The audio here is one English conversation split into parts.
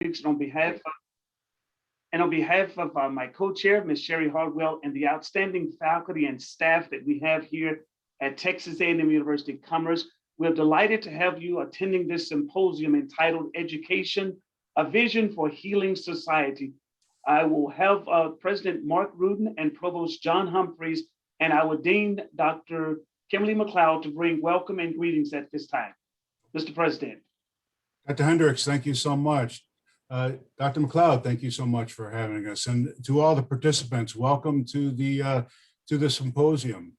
And on behalf of my co-chair, Ms. Sherri Harwell, and the outstanding faculty and staff that we have here at Texas A&M University Commerce, we're delighted to have you attending this symposium entitled Education, A Vision for Healing Society. I will have President Mark Rudin and Provost John Humphreys and our Dean, Dr. Kimberly McLeod, to bring welcome and greetings at this time. Mr. President. Dr. Hendricks, thank you so much. Dr. McLeod, thank you so much for having us. And to all the participants, welcome to the symposium.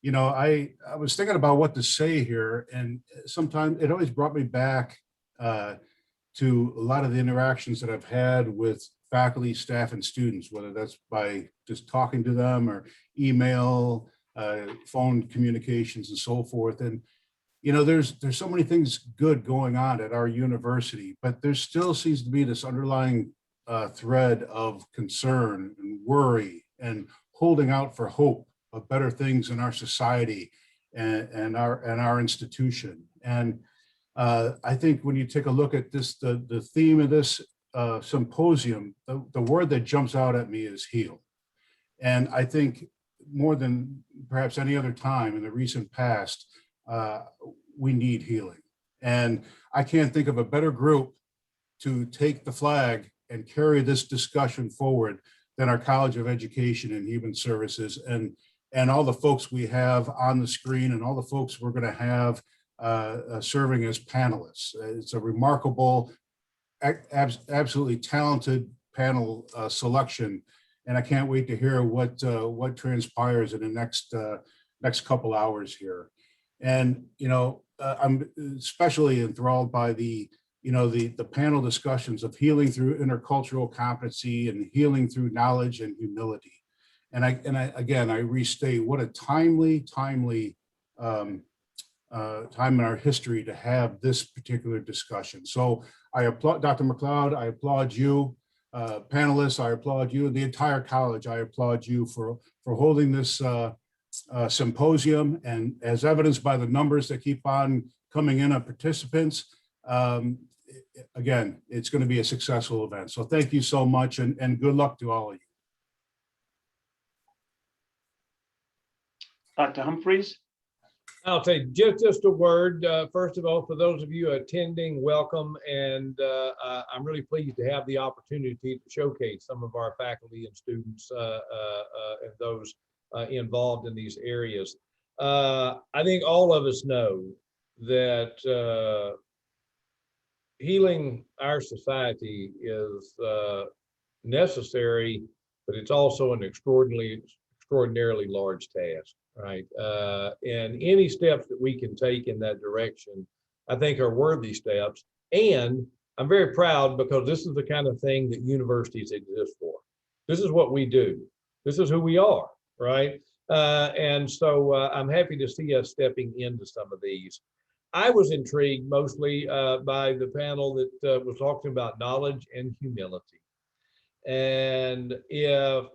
You know, I was thinking about what to say here, and sometimes it always brought me back to a lot of the interactions that I've had with faculty, staff, and students, whether that's by just talking to them or email, phone communications, and so forth. And you know, there's so many things good going on at our university, but there still seems to be this underlying thread of concern and worry and holding out for hope of better things in our society and our institution. And I think when you take a look at this, the theme of this symposium, the word that jumps out at me is heal. And I think more than perhaps any other time in the recent past, we need healing. And I can't think of a better group to take the flag and carry this discussion forward than our College of Education and Human Services and all the folks we have on the screen and all the folks we're going to have serving as panelists. It's a remarkable, absolutely talented panel selection. And I can't wait to hear what transpires in the next couple hours here. And, you know, I'm especially enthralled by the panel discussions of healing through intercultural competency and healing through knowledge and humility. And I restate what a timely time in our history to have this particular discussion. So I applaud Dr. McLeod, I applaud you, panelists, I applaud you, the entire college, I applaud you for holding this symposium, and as evidenced by the numbers that keep on coming in on participants, again, it's going to be a successful event. So thank you so much, and good luck to all of you. Dr. Humphreys. I'll say just a word. First of all, for those of you attending, welcome. And I'm really pleased to have the opportunity to showcase some of our faculty and students and those involved in these areas. I think all of us know that healing our society is necessary, but it's also an extraordinarily large task, right? And any steps that we can take in that direction, I think, are worthy steps. And I'm very proud because this is the kind of thing that universities exist for. This is what we do. This is who we are. Right. And so I'm happy to see us stepping into some of these. I was intrigued mostly by the panel that was talking about knowledge and humility. And if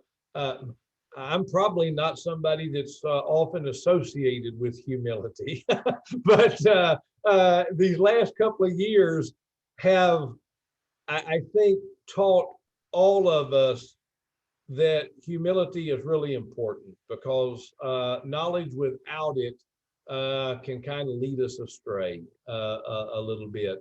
I'm probably not somebody that's often associated with humility, but these last couple of years have, I think, taught all of us that humility is really important, because knowledge without it can kind of lead us astray a little bit.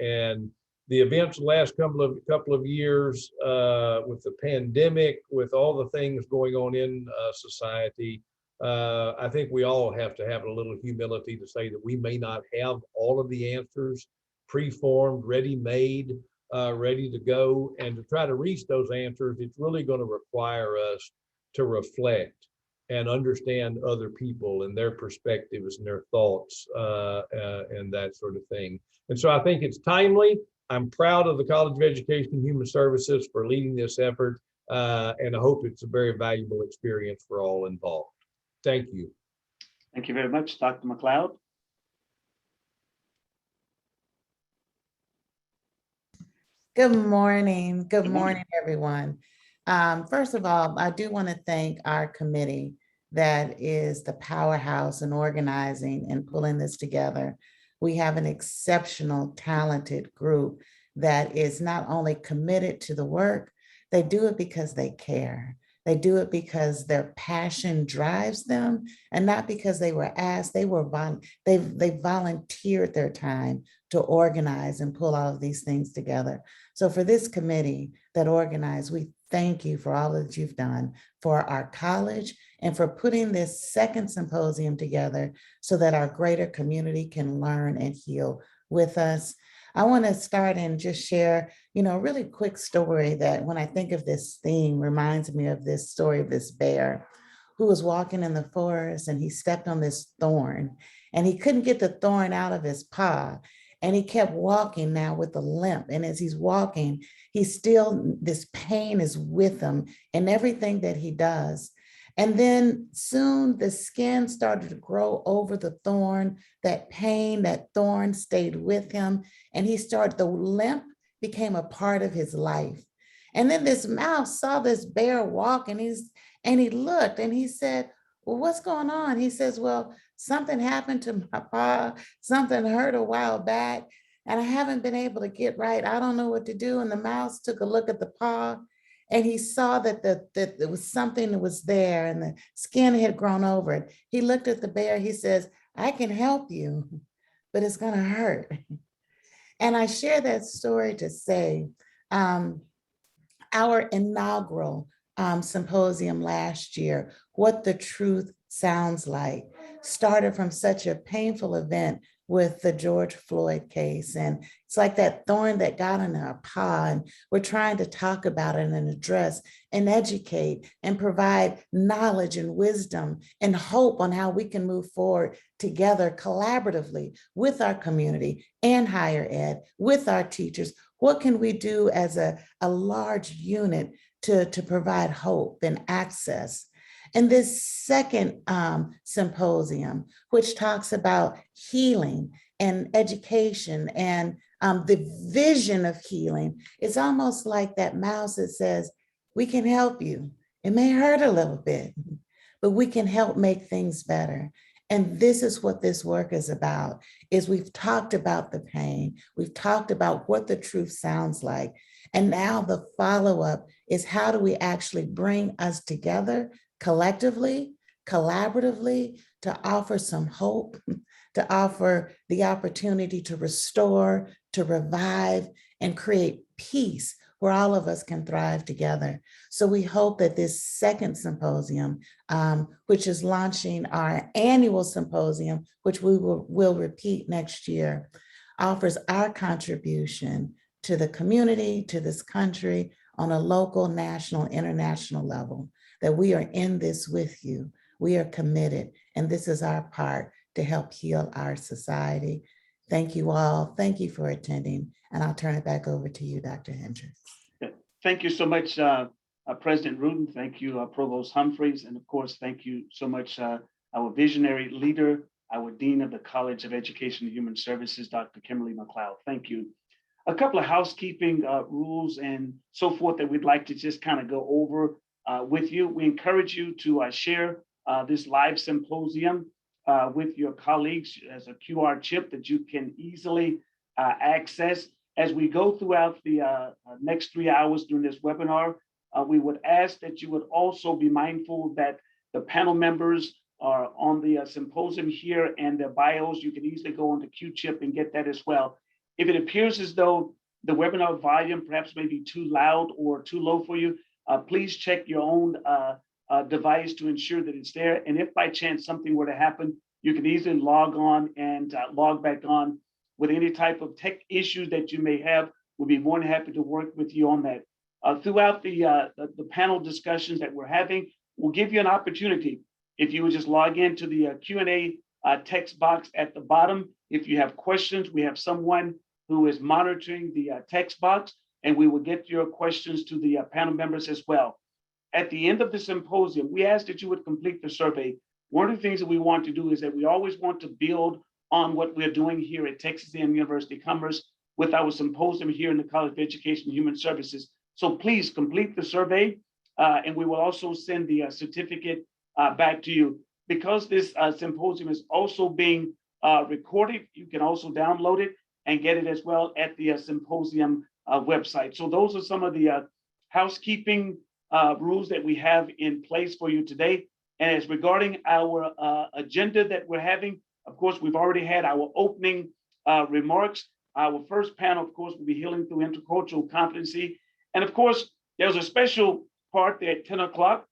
And the events the last couple of years with the pandemic, with all the things going on in society, I think we all have to have a little humility to say that we may not have all of the answers preformed, ready-made, ready to go, and to try to reach those answers, it's really going to require us to reflect and understand other people and their perspectives and their thoughts and that sort of thing. And so I think it's timely. I'm proud of the College of Education and Human Services for leading this effort, and I hope it's a very valuable experience for all involved. Thank you. Thank you very much, Dr. McLeod. Good morning. Good morning, everyone. First of all, I do want to thank our committee that is the powerhouse in organizing and pulling this together. We have an exceptional, talented group that is not only committed to the work, they do it because they care. They do it because their passion drives them, and not because they were asked. They volunteered their time to organize and pull all of these things together. So for this committee that organized, we thank you for all that you've done for our college and for putting this second symposium together so that our greater community can learn and heal with us. I want to start and just share, a really quick story that when I think of this theme reminds me of this story of this bear who was walking in the forest and he stepped on this thorn and he couldn't get the thorn out of his paw. And he kept walking now with a limp. And as he's walking, this pain is with him in everything that he does. And then soon the skin started to grow over the thorn, that pain, that thorn stayed with him. And the limp became a part of his life. And then this mouse saw this bear walk and he looked and he said, well, what's going on? He says, well, something happened to my paw, something hurt a while back, and I haven't been able to get right. I don't know what to do. And the mouse took a look at the paw and he saw that there was something that was there and the skin had grown over it. He looked at the bear, he says, I can help you, but it's gonna hurt. And I share that story to say, our inaugural symposium last year, What the Truth Sounds Like, started from such a painful event with the George Floyd case. And it's like that thorn that got in our paw, and we're trying to talk about it and address and educate and provide knowledge and wisdom and hope on how we can move forward together collaboratively with our community and higher ed, with our teachers. What can we do as a large unit to provide hope and access? And this second symposium, which talks about healing and education and the vision of healing, it's almost like that mouse that says, we can help you. It may hurt a little bit, but we can help make things better. And this is what this work is about, is we've talked about the pain, we've talked about what the truth sounds like, and now the follow-up is how do we actually bring us together collectively, collaboratively, to offer some hope, to offer the opportunity to restore, to revive, and create peace where all of us can thrive together. So we hope that this second symposium, which is launching our annual symposium, which we will repeat next year, offers our contribution to the community, to this country, on a local, national, international level, that we are in this with you. We are committed, and this is our part to help heal our society. Thank you all. Thank you for attending, and I'll turn it back over to you, Dr. Hendricks. Thank you so much, President Rudin. Thank you, Provost Humphreys. And of course, thank you so much, our visionary leader, our Dean of the College of Education and Human Services, Dr. Kimberly McLeod. Thank you. A couple of housekeeping rules and so forth that we'd like to just kind of go over with you. We encourage you to share this live symposium with your colleagues as a QR chip that you can easily access. As we go throughout the next 3 hours during this webinar, we would ask that you would also be mindful that the panel members are on the symposium here, and their bios. You can easily go on the Q-chip and get that as well. If it appears as though the webinar volume perhaps may be too loud or too low for you, please check your own device to ensure that it's there. And if by chance something were to happen, you can easily log on and log back on. With any type of tech issues that you may have, we'll be more than happy to work with you on that. Throughout the panel discussions that we're having, we'll give you an opportunity. If you would just log into the Q&A text box at the bottom. If you have questions, we have someone who is monitoring the text box, and we will get your questions to the panel members as well. At the end of the symposium, we ask that you would complete the survey. One of the things that we want to do is that we always want to build on what we're doing here at Texas A&M University Commerce with our symposium here in the College of Education and Human Services. So please complete the survey, and we will also send the certificate back to you. Because this symposium is also being recorded, you can also download it and get it as well at the symposium website. So those are some of the housekeeping rules that we have in place for you today. And as regarding our agenda that we're having, of course, we've already had our opening remarks. Our first panel, of course, will be Healing Through Intercultural Competency. And of course, there's a special part there at 10 o'clock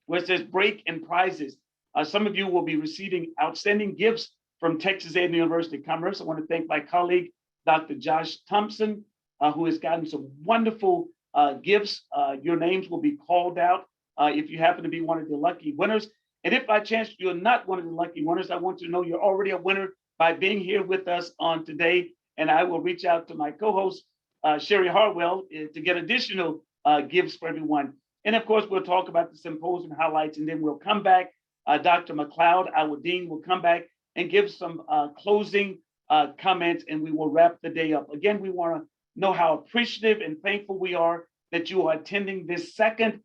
where it says break and prizes. Some of you will be receiving outstanding gifts from Texas A&M University Commerce. I want to thank my colleague, Dr. Josh Thompson, who has gotten some wonderful gifts. Your names will be called out if you happen to be one of the lucky winners. And if by chance you're not one of the lucky winners, I want you to know you're already a winner by being here with us on today. And I will reach out to my co-host, Sherri Harwell, to get additional gifts for everyone. And of course, we'll talk about the symposium highlights, and then we'll come back. Dr. McLeod, our dean, will come back and give some closing comments, and we will wrap the day up. Again, we want to know how appreciative and thankful we are that you are attending this second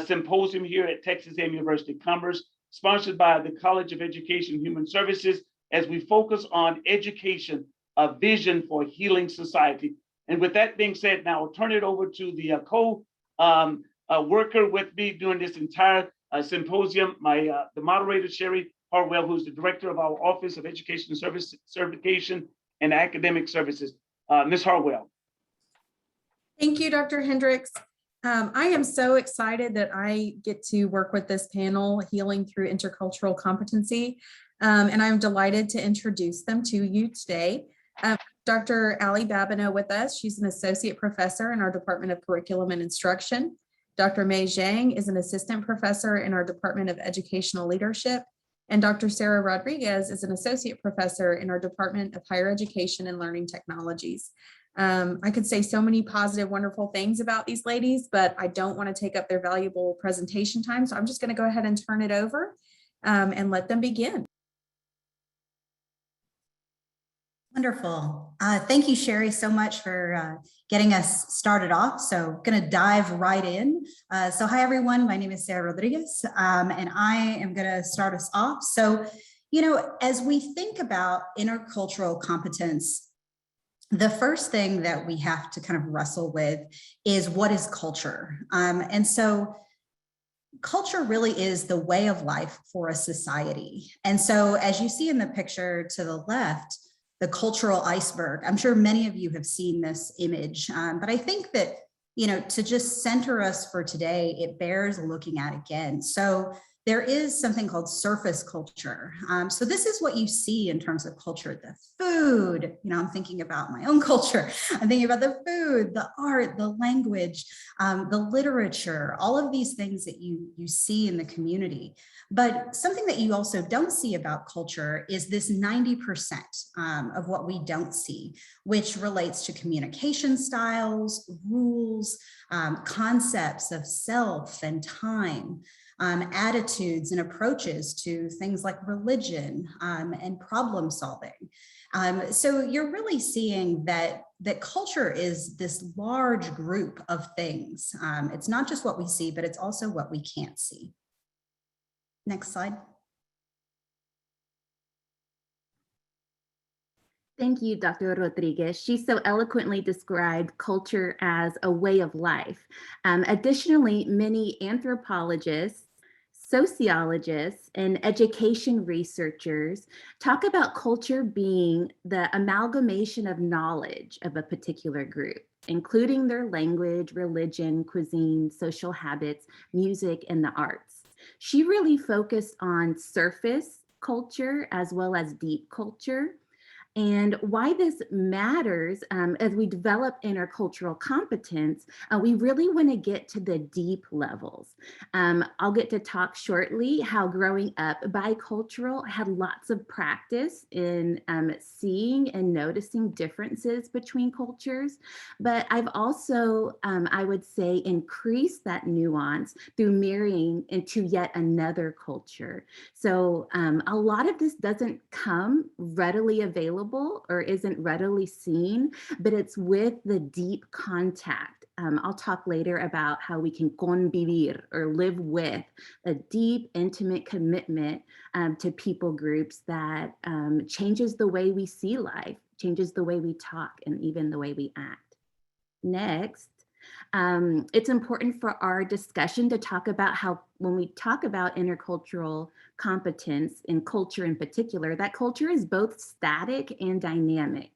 symposium here at Texas A&M University Commerce, sponsored by the College of Education and Human Services, as we focus on education, a vision for healing society. And with that being said, now I'll turn it over to the co-worker with me during this entire symposium, the moderator, Sherri Harwell, who's the director of our Office of Education Service Certification and Academic Services. Ms. Harwell. Thank you, Dr. Hendricks. I am so excited that I get to work with this panel, Healing Through Intercultural Competency, and I'm delighted to introduce them to you today. Dr. Ali Babino with us. She's an associate professor in our Department of Curriculum and Instruction. Dr. Mei Jiang is an assistant professor in our Department of Educational Leadership. And Dr. Sarah Rodriguez is an associate professor in our Department of Higher Education and Learning Technologies. I could say so many positive, wonderful things about these ladies, but I don't want to take up their valuable presentation time. So I'm just going to go ahead and turn it over and let them begin. Wonderful. Thank you, Sherri, so much for getting us started off. So going to dive right in. So hi, everyone. My name is Sarah Rodriguez, and I am going to start us off. So, you know, as we think about intercultural competence, the first thing that we have to kind of wrestle with is what is culture? And so culture really is the way of life for a society. And so as you see in the picture to the left, the cultural iceberg, I'm sure many of you have seen this image, but I think that, you know, to just center us for today, it bears looking at again. So there is something called surface culture. So this is what you see in terms of culture, the food, you know, I'm thinking about my own culture. I'm thinking about the food, the art, the language, the literature, all of these things that you see in the community. But something that you also don't see about culture is this 90% of what we don't see, which relates to communication styles, rules, concepts of self and time, attitudes and approaches to things like religion and problem solving. So you're really seeing that culture is this large group of things. It's not just what we see, but it's also what we can't see. Next slide. Thank you, Dr. Rodriguez. She so eloquently described culture as a way of life. Additionally, many anthropologists, sociologists, and education researchers talk about culture being the amalgamation of knowledge of a particular group, including their language, religion, cuisine, social habits, music, and the arts. She really focused on surface culture as well as deep culture. And why this matters as we develop intercultural competence, we really want to get to the deep levels. I'll get to talk shortly how growing up bicultural had lots of practice in seeing and noticing differences between cultures. But I've also, I would say, increased that nuance through marrying into yet another culture. So a lot of this doesn't come readily available or isn't readily seen, but it's with the deep contact. I'll talk later about how we can convivir or live with a deep, intimate commitment to people groups that changes the way we see life, changes the way we talk and even the way we act. Next, it's important for our discussion to talk about how, when we talk about intercultural competence and culture in particular, that culture is both static and dynamic.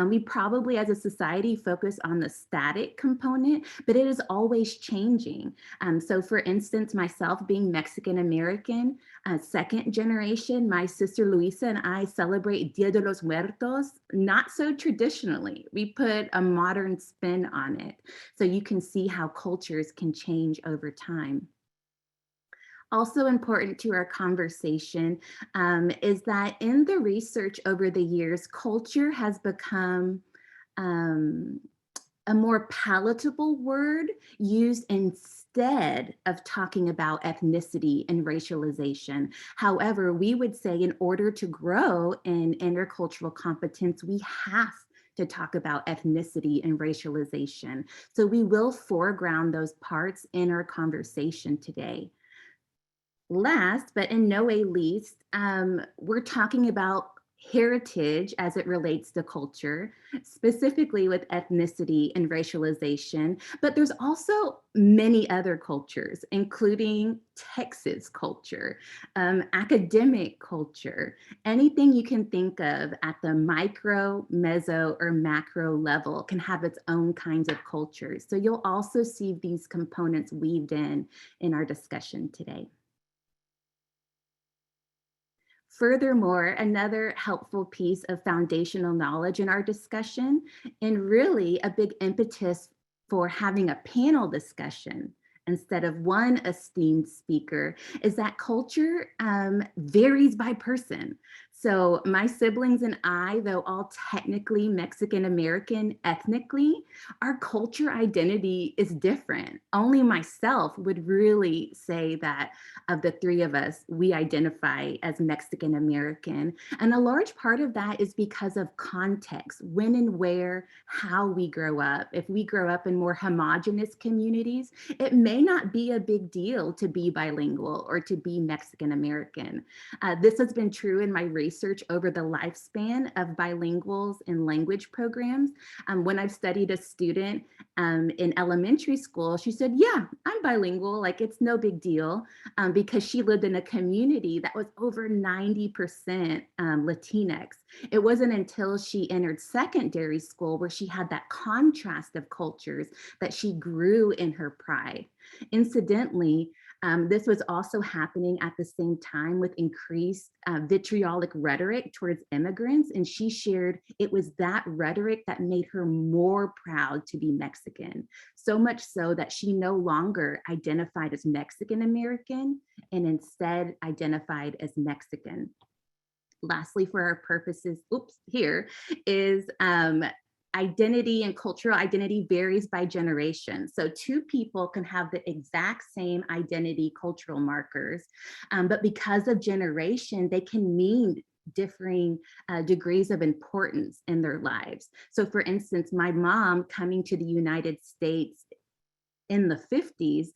We probably as a society focus on the static component, but it is always changing. So for instance, myself being Mexican American, second generation, my sister Luisa and I celebrate Dia de los Muertos, not so traditionally. We put a modern spin on it. So you can see how cultures can change over time. Also important to our conversation is that in the research over the years, culture has become a more palatable word used instead of talking about ethnicity and racialization. However, we would say in order to grow in intercultural competence, we have to talk about ethnicity and racialization. So we will foreground those parts in our conversation today. Last, but in no way least, we're talking about heritage as it relates to culture, specifically with ethnicity and racialization, but there's also many other cultures, including Texas culture, academic culture, anything you can think of at the micro, meso, or macro level can have its own kinds of cultures. So you'll also see these components weaved in our discussion today. Furthermore, another helpful piece of foundational knowledge in our discussion, and really a big impetus for having a panel discussion instead of one esteemed speaker, is that culture varies by person. So my siblings and I, though all technically Mexican American ethnically, our culture identity is different. Only myself would really say that of the three of us, we identify as Mexican American. And a large part of that is because of context, when and where, how we grow up. If we grow up in more homogenous communities, it may not be a big deal to be bilingual or to be Mexican American. This has been true in my research over the lifespan of bilinguals in language programs. When I've studied a student in elementary school, she said, yeah, I'm bilingual, like it's no big deal, because she lived in a community that was over 90% Latinx. It wasn't until she entered secondary school where she had that contrast of cultures that she grew in her pride. Incidentally, this was also happening at the same time with increased vitriolic rhetoric towards immigrants. And she shared it was that rhetoric that made her more proud to be Mexican. So much so that she no longer identified as Mexican American and instead identified as Mexican. Lastly, for our purposes, here is identity and cultural identity varies by generation. So two people can have the exact same identity cultural markers, but because of generation, they can mean differing degrees of importance in their lives. So for instance, my mom coming to the United States in the 50s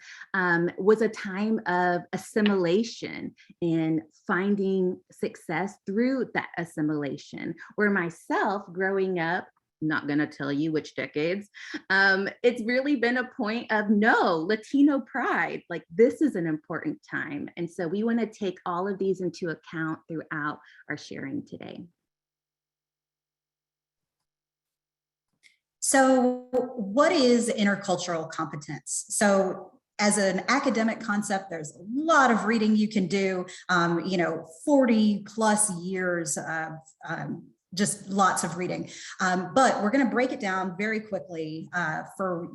was a time of assimilation and finding success through that assimilation, where myself growing up, not going to tell you which decades, it's really been a point of Latino pride, like this is an important time. And so we want to take all of these into account throughout our sharing today. So what is intercultural competence? So as an academic concept, there's a lot of reading you can do, 40 plus years of just lots of reading. But we're going to break it down very quickly for,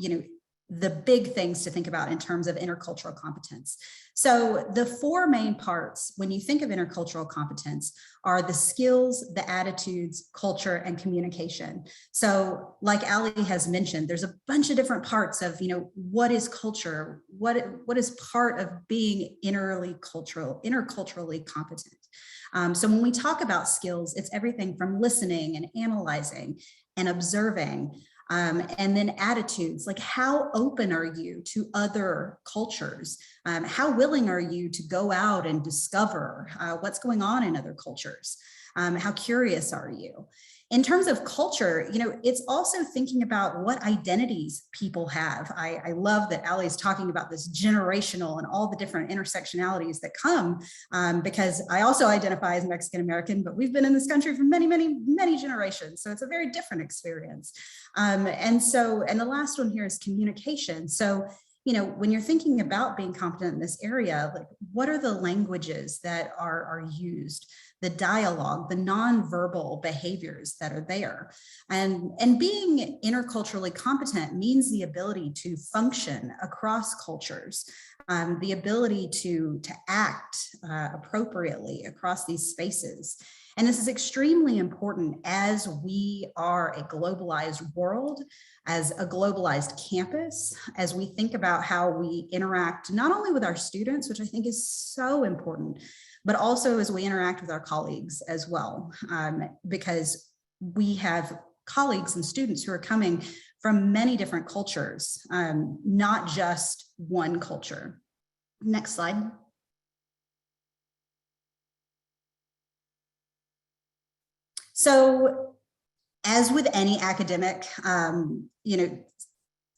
the big things to think about in terms of intercultural competence. So the four main parts when you think of intercultural competence are the skills, the attitudes, culture, and communication. So like Ali has mentioned, there's a bunch of different parts of, what is culture? What is part of being interculturally competent? So when we talk about skills, it's everything from listening and analyzing and observing, and then attitudes, like how open are you to other cultures? How willing are you to go out and discover what's going on in other cultures? How curious are you? In terms of culture, it's also thinking about what identities people have. I love that Ali is talking about this generational and all the different intersectionalities that come, because I also identify as Mexican American, but we've been in this country for many, many, many generations. So it's a very different experience. And the last one here is communication. So, when you're thinking about being competent in this area, like what are the languages that are used? The dialogue, the nonverbal behaviors that are there. And being interculturally competent means the ability to function across cultures, the ability to act appropriately across these spaces. And this is extremely important as we are a globalized world, as a globalized campus, as we think about how we interact not only with our students, which I think is so important, but also as we interact with our colleagues as well, because we have colleagues and students who are coming from many different cultures, not just one culture. Next slide. So as with any academic,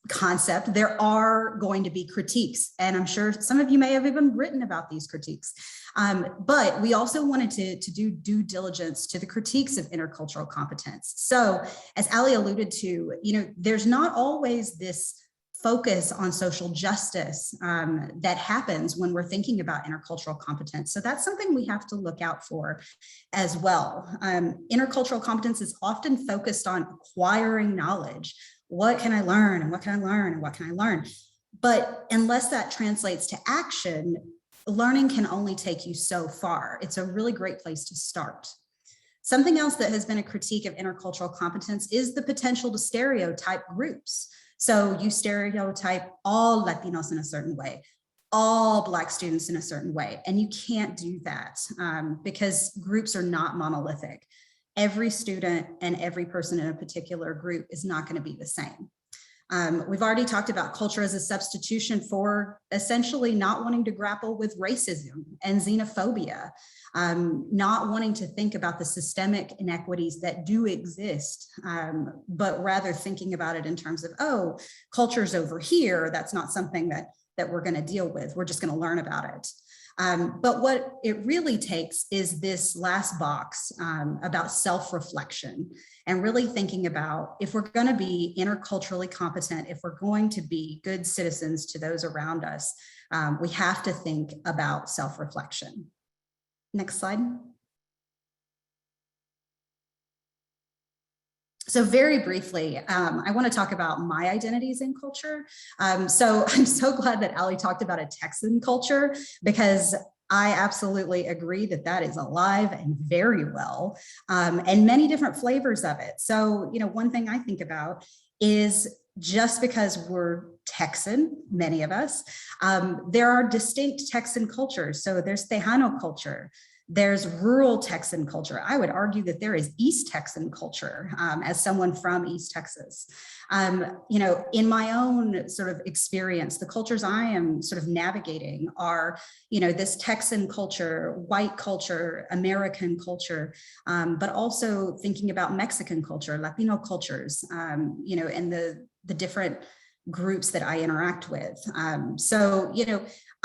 concept, there are going to be critiques, and I'm sure some of you may have even written about these critiques. But we also wanted to do due diligence to the critiques of intercultural competence. So as Ali alluded to, there's not always this focus on social justice that happens when we're thinking about intercultural competence. So that's something we have to look out for as well. Intercultural competence is often focused on acquiring knowledge. What can I learn, and what can I learn, and what can I learn? But unless that translates to action, learning can only take you so far. It's a really great place to start. Something else that has been a critique of intercultural competence is the potential to stereotype groups. So you stereotype all Latinos in a certain way, all Black students in a certain way, and you can't do that because groups are not monolithic. Every student and every person in a particular group is not going to be the same. We've already talked about culture as a substitution for essentially not wanting to grapple with racism and xenophobia, not wanting to think about the systemic inequities that do exist, but rather thinking about it in terms of, oh, culture's over here. That's not something that we're going to deal with. We're just going to learn about it. But what it really takes is this last box about self-reflection and really thinking about if we're going to be interculturally competent, if we're going to be good citizens to those around us, we have to think about self-reflection. Next slide. So very briefly, I want to talk about my identities in culture. So I'm so glad that Ali talked about a Texan culture, because I absolutely agree that that is alive and very well, and many different flavors of it. So, one thing I think about is just because we're Texan, many of us, there are distinct Texan cultures. So there's Tejano culture. There's rural Texan culture. I would argue that there is East Texan culture as someone from East Texas. In my own sort of experience, the cultures I am sort of navigating are, this Texan culture, white culture, American culture, but also thinking about Mexican culture, Latino cultures, and the different groups that I interact with.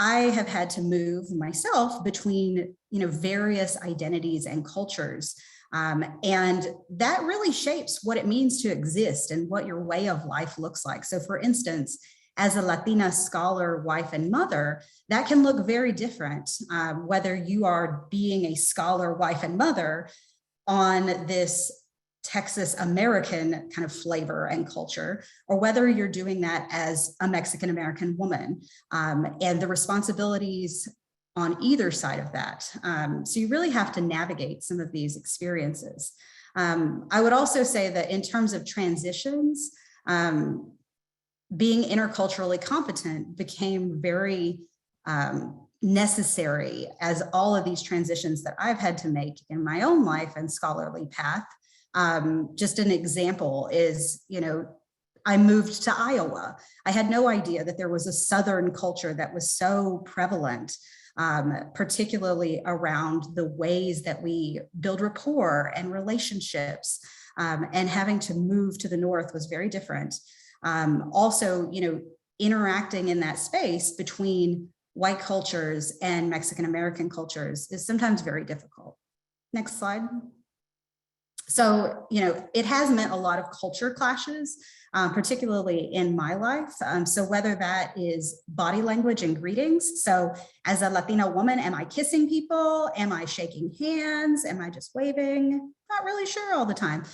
I have had to move myself between, various identities and cultures. And that really shapes what it means to exist and what your way of life looks like. So for instance, as a Latina scholar, wife, and mother, that can look very different, whether you are being a scholar, wife, and mother on this Texas American kind of flavor and culture, or whether you're doing that as a Mexican American woman, and the responsibilities on either side of that. So you really have to navigate some of these experiences. I would also say that in terms of transitions, being interculturally competent became very necessary as all of these transitions that I've had to make in my own life and scholarly path. Just an example is, I moved to Iowa. I had no idea that there was a Southern culture that was so prevalent, particularly around the ways that we build rapport and relationships, and having to move to the north was very different. Also, interacting in that space between white cultures and Mexican American cultures is sometimes very difficult. Next slide. So, it has meant a lot of culture clashes, particularly in my life. So whether that is body language and greetings. So as a Latina woman, am I kissing people? Am I shaking hands? Am I just waving? Not really sure all the time.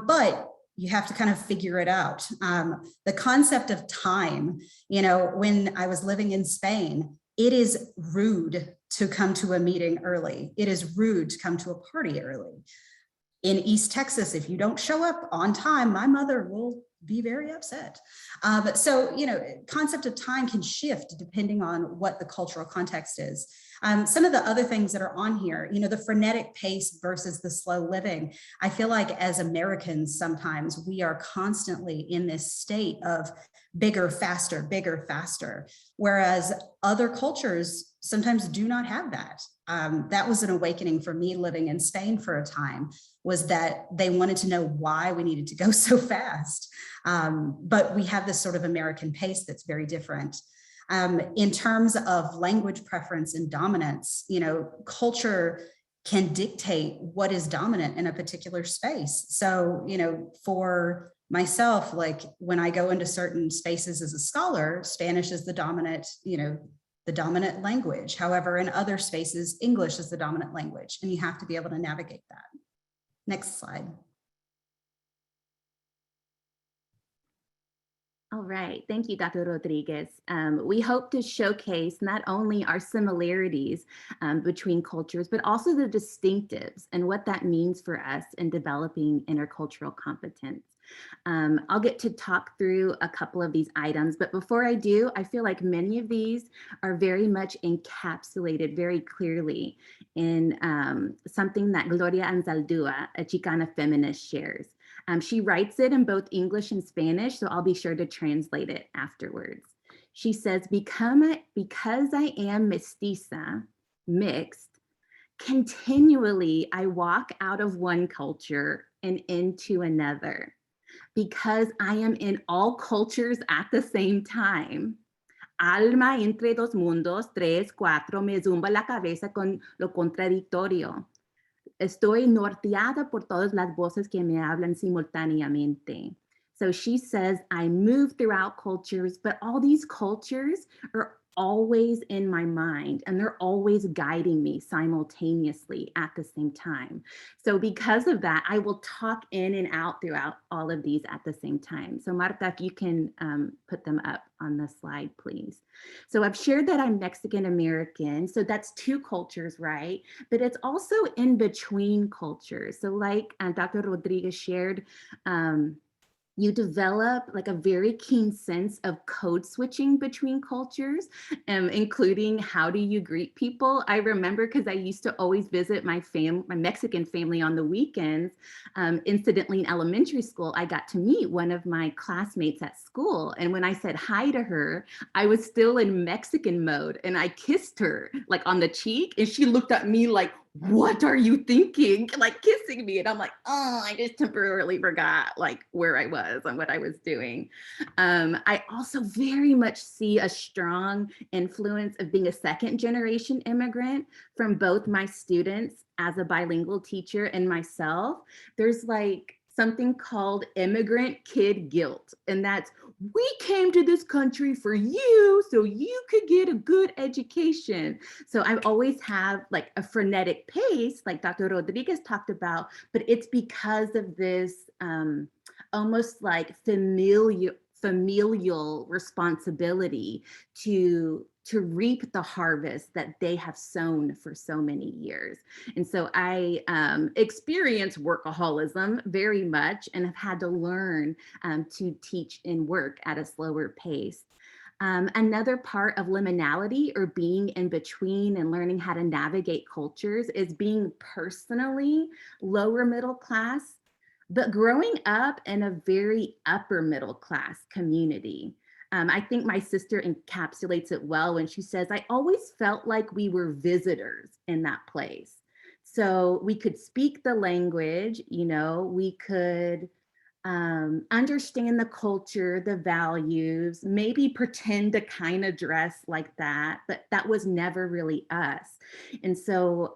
But you have to kind of figure it out. The concept of time, when I was living in Spain, it is rude to come to a meeting early. It is rude to come to a party early. In East Texas, if you don't show up on time, my mother will be very upset. So, concept of time can shift depending on what the cultural context is. Some of the other things that are on here, the frenetic pace versus the slow living. I feel like as Americans, sometimes we are constantly in this state of bigger, faster, whereas other cultures sometimes do not have that. That was an awakening for me living in Spain for a time, was that they wanted to know why we needed to go so fast. But we have this sort of American pace that's very different. In terms of language preference and dominance, culture can dictate what is dominant in a particular space. So, for myself, like when I go into certain spaces as a scholar, Spanish is the dominant, the dominant language. However, in other spaces, English is the dominant language, and you have to be able to navigate that. Next slide. All right, thank you, Dr. Rodriguez. We hope to showcase not only our similarities between cultures, but also the distinctives and what that means for us in developing intercultural competence. I'll get to talk through a couple of these items, but before I do, I feel like many of these are very much encapsulated very clearly in something that Gloria Anzaldúa, a Chicana feminist, shares. She writes it in both English and Spanish, so I'll be sure to translate it afterwards. She says, because I am mestiza, mixed, continually I walk out of one culture and into another. Because I am in all cultures at the same time. Alma entre dos mundos, 3, 4, me zumba la cabeza con lo contradictorio. Estoy norteada por todas las voces que me hablan simultáneamente. So she says, I move throughout cultures, but all these cultures are always in my mind and they're always guiding me simultaneously at the same time. So because of that, I will talk in and out throughout all of these at the same time. So Marta, if you can put them up on the slide, please. So I've shared that I'm Mexican American. So that's 2 cultures, right? But it's also in between cultures. So like Dr. Rodriguez shared, you develop like a very keen sense of code switching between cultures, including how do you greet people. I remember because I used to always visit my Mexican family on the weekends. Incidentally, in elementary school, I got to meet one of my classmates at school. And when I said hi to her, I was still in Mexican mode and I kissed her like on the cheek and she looked at me like, what are you thinking? Like kissing me. And I'm like, oh, I just temporarily forgot like where I was and what I was doing. I also very much see a strong influence of being a 2nd generation immigrant from both my students as a bilingual teacher and myself. There's like something called immigrant kid guilt. And that's, we came to this country for you so you could get a good education. So I always have like a frenetic pace, like Dr. Rodriguez talked about, but it's because of this almost like familial responsibility to reap the harvest that they have sown for so many years. And so I experience workaholism very much and have had to learn to teach and work at a slower pace. Another part of liminality or being in between and learning how to navigate cultures is being personally lower middle class, but growing up in a very upper middle class community. I think my sister encapsulates it well when she says, I always felt like we were visitors in that place. So we could speak the language, you know, we could understand the culture, the values, maybe pretend to kind of dress like that, but that was never really us. And so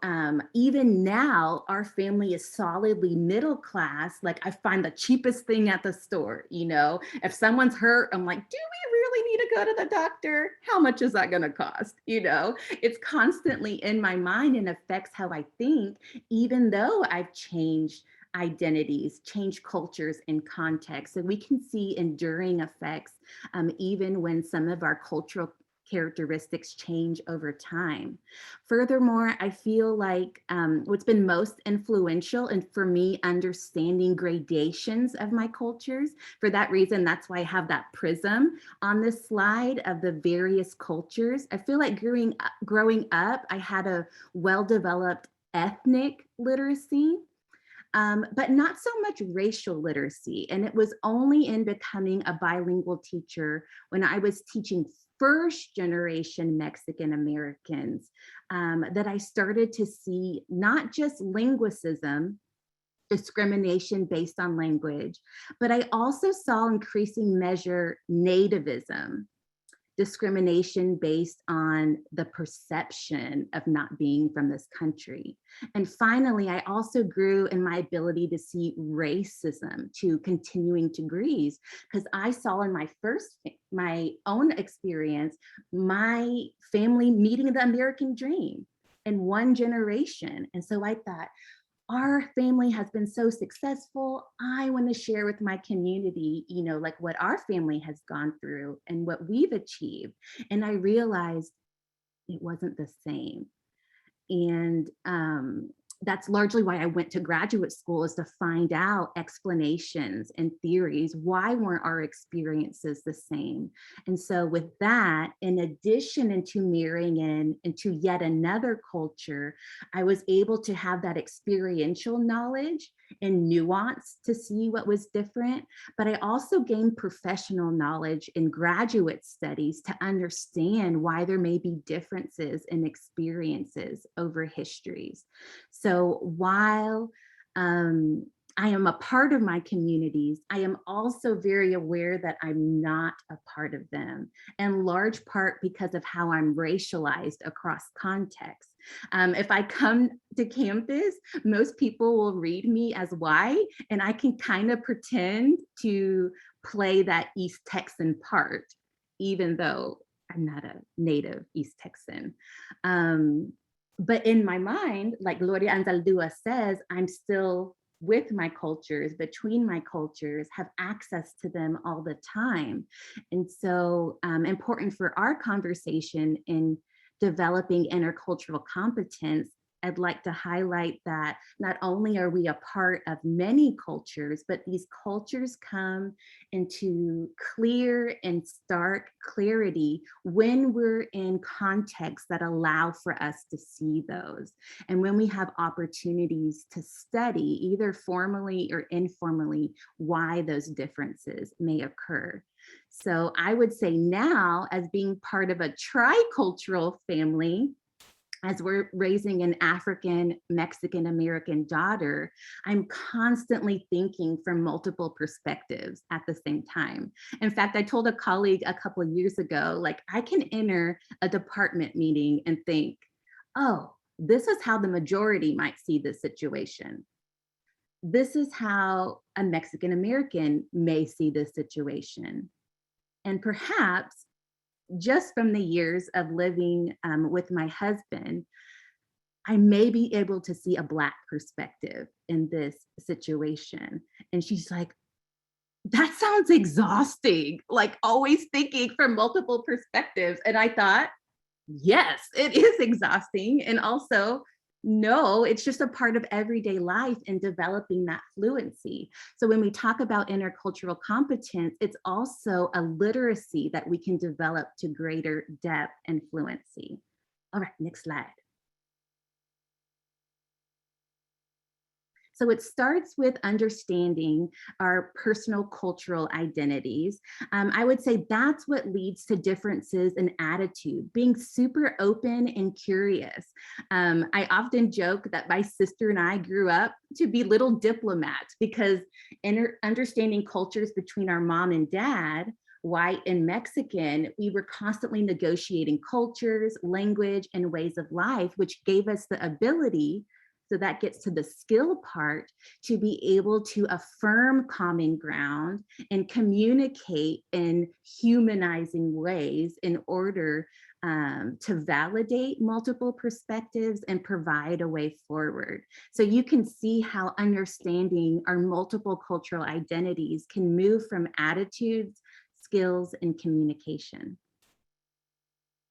even now, our family is solidly middle class. Like I find the cheapest thing at the store, you know, if someone's hurt, I'm like, do we really need to go to the doctor? How much is that going to cost? You know, it's constantly in my mind and affects how I think, even though I've changed identities, change cultures and contexts. So we can see enduring effects even when some of our cultural characteristics change over time. Furthermore, I feel like what's been most influential and for me understanding gradations of my cultures. For that reason, that's why I have that prism on this slide of the various cultures. I feel like growing up, I had a well-developed ethnic literacy. But not so much racial literacy. And it was only in becoming a bilingual teacher when I was teaching first generation Mexican Americans that I started to see not just linguicism, discrimination based on language, but I also saw increasing measure nativism, discrimination based on the perception of not being from this country. And finally, I also grew in my ability to see racism to continuing degrees, because I saw in my own experience, my family meeting the American dream in one generation. And so I thought, our family has been so successful. I want to share with my community, you know, like what our family has gone through and what we've achieved. And I realized it wasn't the same. And that's largely why I went to graduate school, is to find out explanations and theories. Why weren't our experiences the same? And so with that, in addition into marrying into yet another culture, I was able to have that experiential knowledge and nuance to see what was different. But I also gained professional knowledge in graduate studies to understand why there may be differences in experiences over histories. So while I am a part of my communities, I am also very aware that I'm not a part of them, in large part because of how I'm racialized across contexts. If I come to campus, most people will read me as white, and I can kind of pretend to play that East Texan part, even though I'm not a native East Texan. But in my mind, like Gloria Anzaldúa says, I'm still with my cultures, between my cultures, have access to them all the time. And so important for our conversation in developing intercultural competence, I'd like to highlight that not only are we a part of many cultures, but these cultures come into clear and stark clarity when we're in contexts that allow for us to see those. And when we have opportunities to study, either formally or informally, why those differences may occur. So I would say now, as being part of a tricultural family, as we're raising an African Mexican American daughter, I'm constantly thinking from multiple perspectives at the same time. In fact, I told a colleague a couple of years ago, like, I can enter a department meeting and think, oh, this is how the majority might see this situation. This is how a Mexican American may see this situation. And perhaps just from the years of living with my husband, I may be able to see a Black perspective in this situation. And she's like, that sounds exhausting, like always thinking from multiple perspectives. And I thought, yes, it is exhausting. And also, no, it's just a part of everyday life in developing that fluency. So when we talk about intercultural competence, it's also a literacy that we can develop to greater depth and fluency. All right, next slide. So it starts with understanding our personal cultural identities. I would say that's what leads to differences in attitude, being super open and curious. I often joke that my sister and I grew up to be little diplomats because understanding cultures between our mom and dad, white and Mexican, we were constantly negotiating cultures, language, and ways of life, which gave us the ability, so that gets to the skill part, to be able to affirm common ground and communicate in humanizing ways in order to validate multiple perspectives and provide a way forward. So you can see how understanding our multiple cultural identities can move from attitudes, skills, and communication.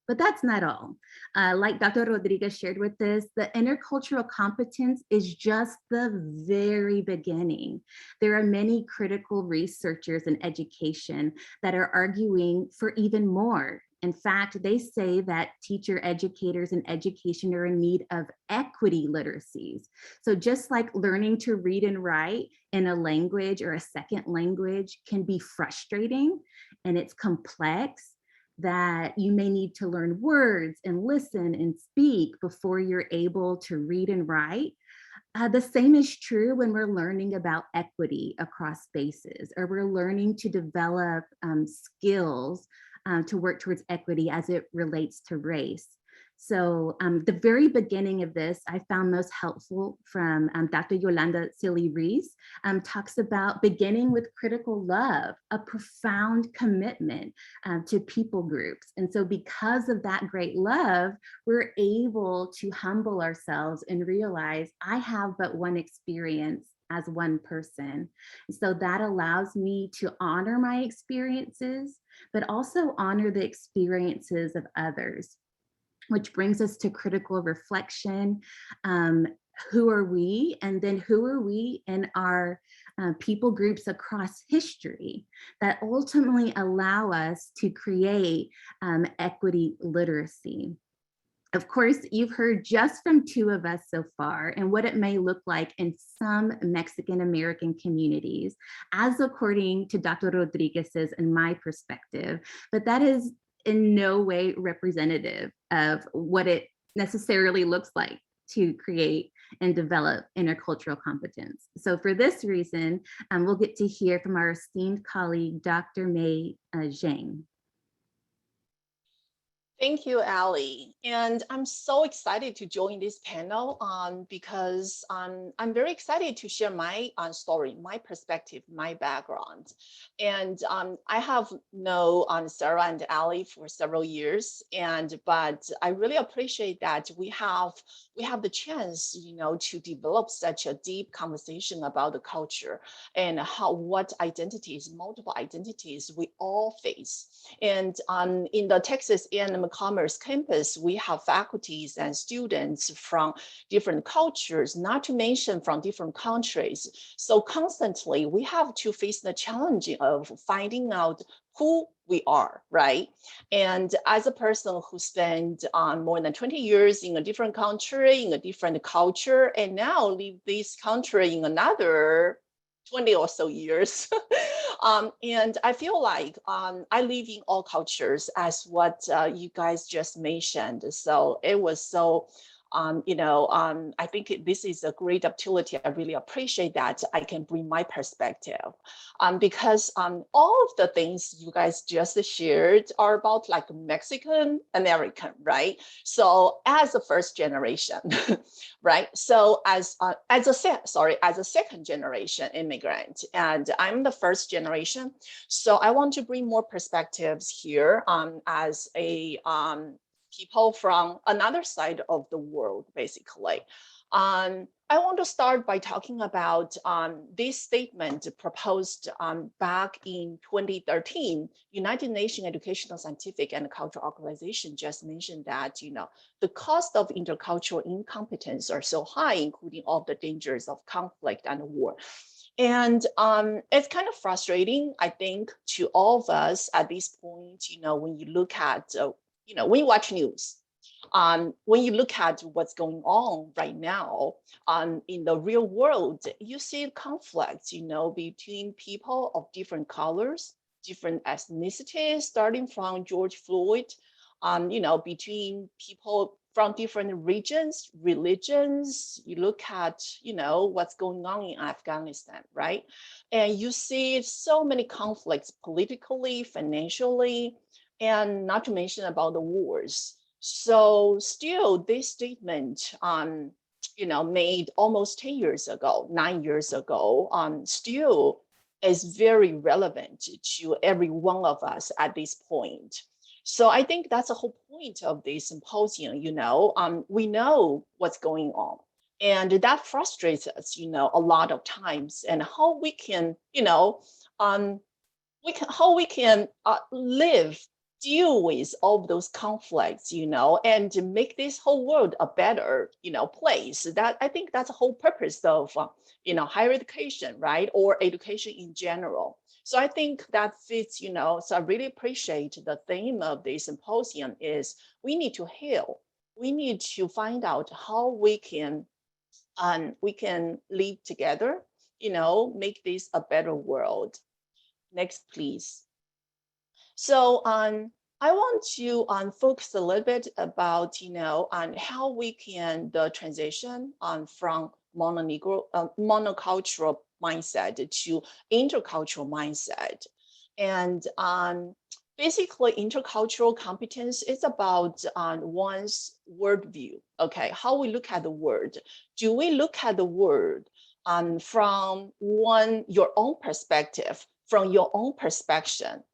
But that's not all. Like Dr. Rodriguez shared with us, the intercultural competence is just the very beginning. There are many critical researchers in education that are arguing for even more. In fact, they say that teacher educators in education are in need of equity literacies. So just like learning to read and write in a language or a second language can be frustrating and it's complex, that you may need to learn words and listen and speak before you're able to read and write. The same is true when we're learning about equity across spaces, or we're learning to develop skills to work towards equity as it relates to race. So the very beginning of this, I found most helpful from Dr. Yolanda Silly-Rees, talks about beginning with critical love, a profound commitment to people groups. And so because of that great love, we're able to humble ourselves and realize I have but one experience as one person. So that allows me to honor my experiences, but also honor the experiences of others, which brings us to critical reflection. Who are we? And then who are we in our people groups across history that ultimately allow us to create equity literacy? Of course, you've heard just from two of us so far and what it may look like in some Mexican American communities, as according to Dr. Rodriguez's and my perspective, but that is in no way representative of what it necessarily looks like to create and develop intercultural competence. So for this reason, we'll get to hear from our esteemed colleague, Dr. Mei Jiang. Thank you, Ali. And I'm so excited to join this panel because I'm very excited to share my story, my perspective, my background. And I have known Sarah and Ali for several years, but I really appreciate that we have the chance, to develop such a deep conversation about the culture and what identities, multiple identities we all face. And in the Texas A&M Commerce campus, we have faculties and students from different cultures, not to mention from different countries. So constantly we have to face the challenge of finding out who we are, right? And as a person who spent more than 20 years in a different country, in a different culture, and now leave this country in another 20 or so years. And I feel like I live in all cultures, as what you guys just mentioned. So it was so, I think this is a great opportunity. I really appreciate that I can bring my perspective because all of the things you guys just shared are about like Mexican American, right? So as a first generation, right? So as a second generation immigrant, and I'm the first generation. So I want to bring more perspectives here as a people from another side of the world, basically. I want to start by talking about this statement proposed back in 2013. United Nations Educational, Scientific, and Cultural Organization just mentioned that, the cost of intercultural incompetence are so high, including all the dangers of conflict and war. And it's kind of frustrating, I think, to all of us at this point, when you look at, when you watch news, When you look at what's going on right now in the real world, you see conflicts, between people of different colors, different ethnicities, starting from George Floyd, between people from different regions, religions. You look at, what's going on in Afghanistan, right? And you see so many conflicts politically, financially, and not to mention about the wars. So still this statement, made almost 10 years ago, 9 years ago, still is very relevant to every one of us at this point. So I think that's the whole point of this symposium, we know what's going on. And that frustrates us, a lot of times, and how we can, how we can live, deal with all of those conflicts, and to make this whole world a better, place. That I think that's the whole purpose of, higher education, right? Or education in general. So I think that fits, so I really appreciate the theme of the symposium is we need to heal. We need to find out how we can live together, make this a better world. Next, please. So I want to focus a little bit about, on how we can the transition from monocultural mindset to intercultural mindset. And basically intercultural competence is about one's worldview. Okay, how we look at the world. Do we look at the world from your own perspective, from your own perception,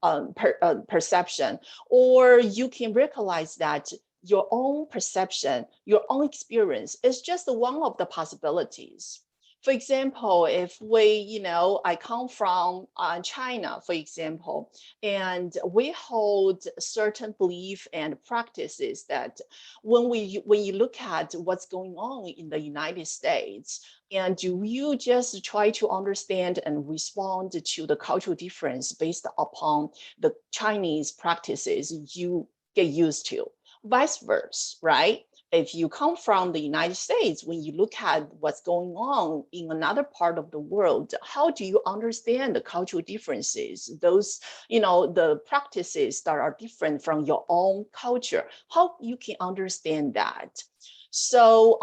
or you can realize that your own perception, your own experience is just one of the possibilities. For example, if I come from China, for example, and we hold certain belief and practices that when you look at what's going on in the United States, and you just try to understand and respond to the cultural difference based upon the Chinese practices you get used to, vice versa, right? If you come from the United States, when you look at what's going on in another part of the world, how do you understand the cultural differences? Those, the practices that are different from your own culture, how you can understand that? So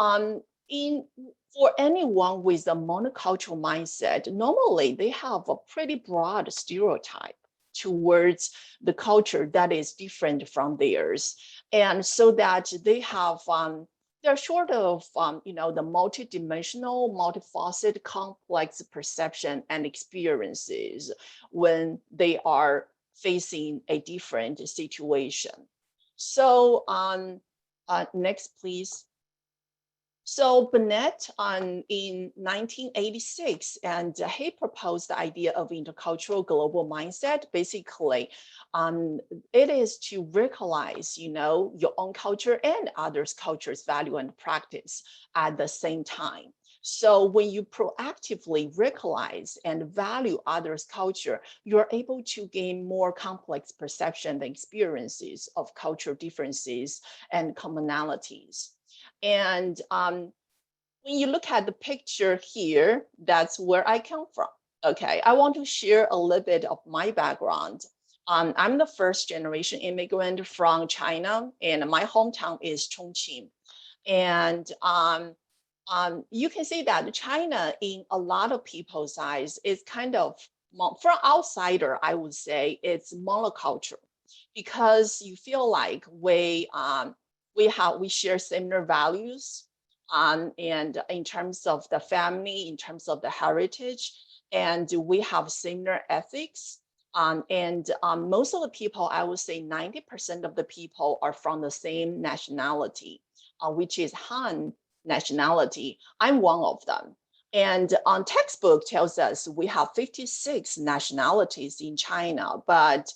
for anyone with a monocultural mindset, normally they have a pretty broad stereotype towards the culture that is different from theirs. And so that they have, they're sort of, the multidimensional, multifaceted, complex perception and experiences when they are facing a different situation. So next, please. So Bennett in 1986, and he proposed the idea of intercultural global mindset. Basically, it is to recognize, your own culture and others' cultures, value and practice at the same time. So when you proactively recognize and value others' culture, you're able to gain more complex perception and experiences of cultural differences and commonalities. And when you look at the picture here, that's where I come from. Okay, I want to share a little bit of my background. I'm the first generation immigrant from China, and my hometown is Chongqing. And you can see that China, in a lot of people's eyes, is kind of, from outsider, I would say it's monocultural, because you feel like we share similar values, and in terms of the family, in terms of the heritage, and we have similar ethics. And most of the people, I would say 90% of the people are from the same nationality, which is Han nationality. I'm one of them. And textbook tells us we have 56 nationalities in China, but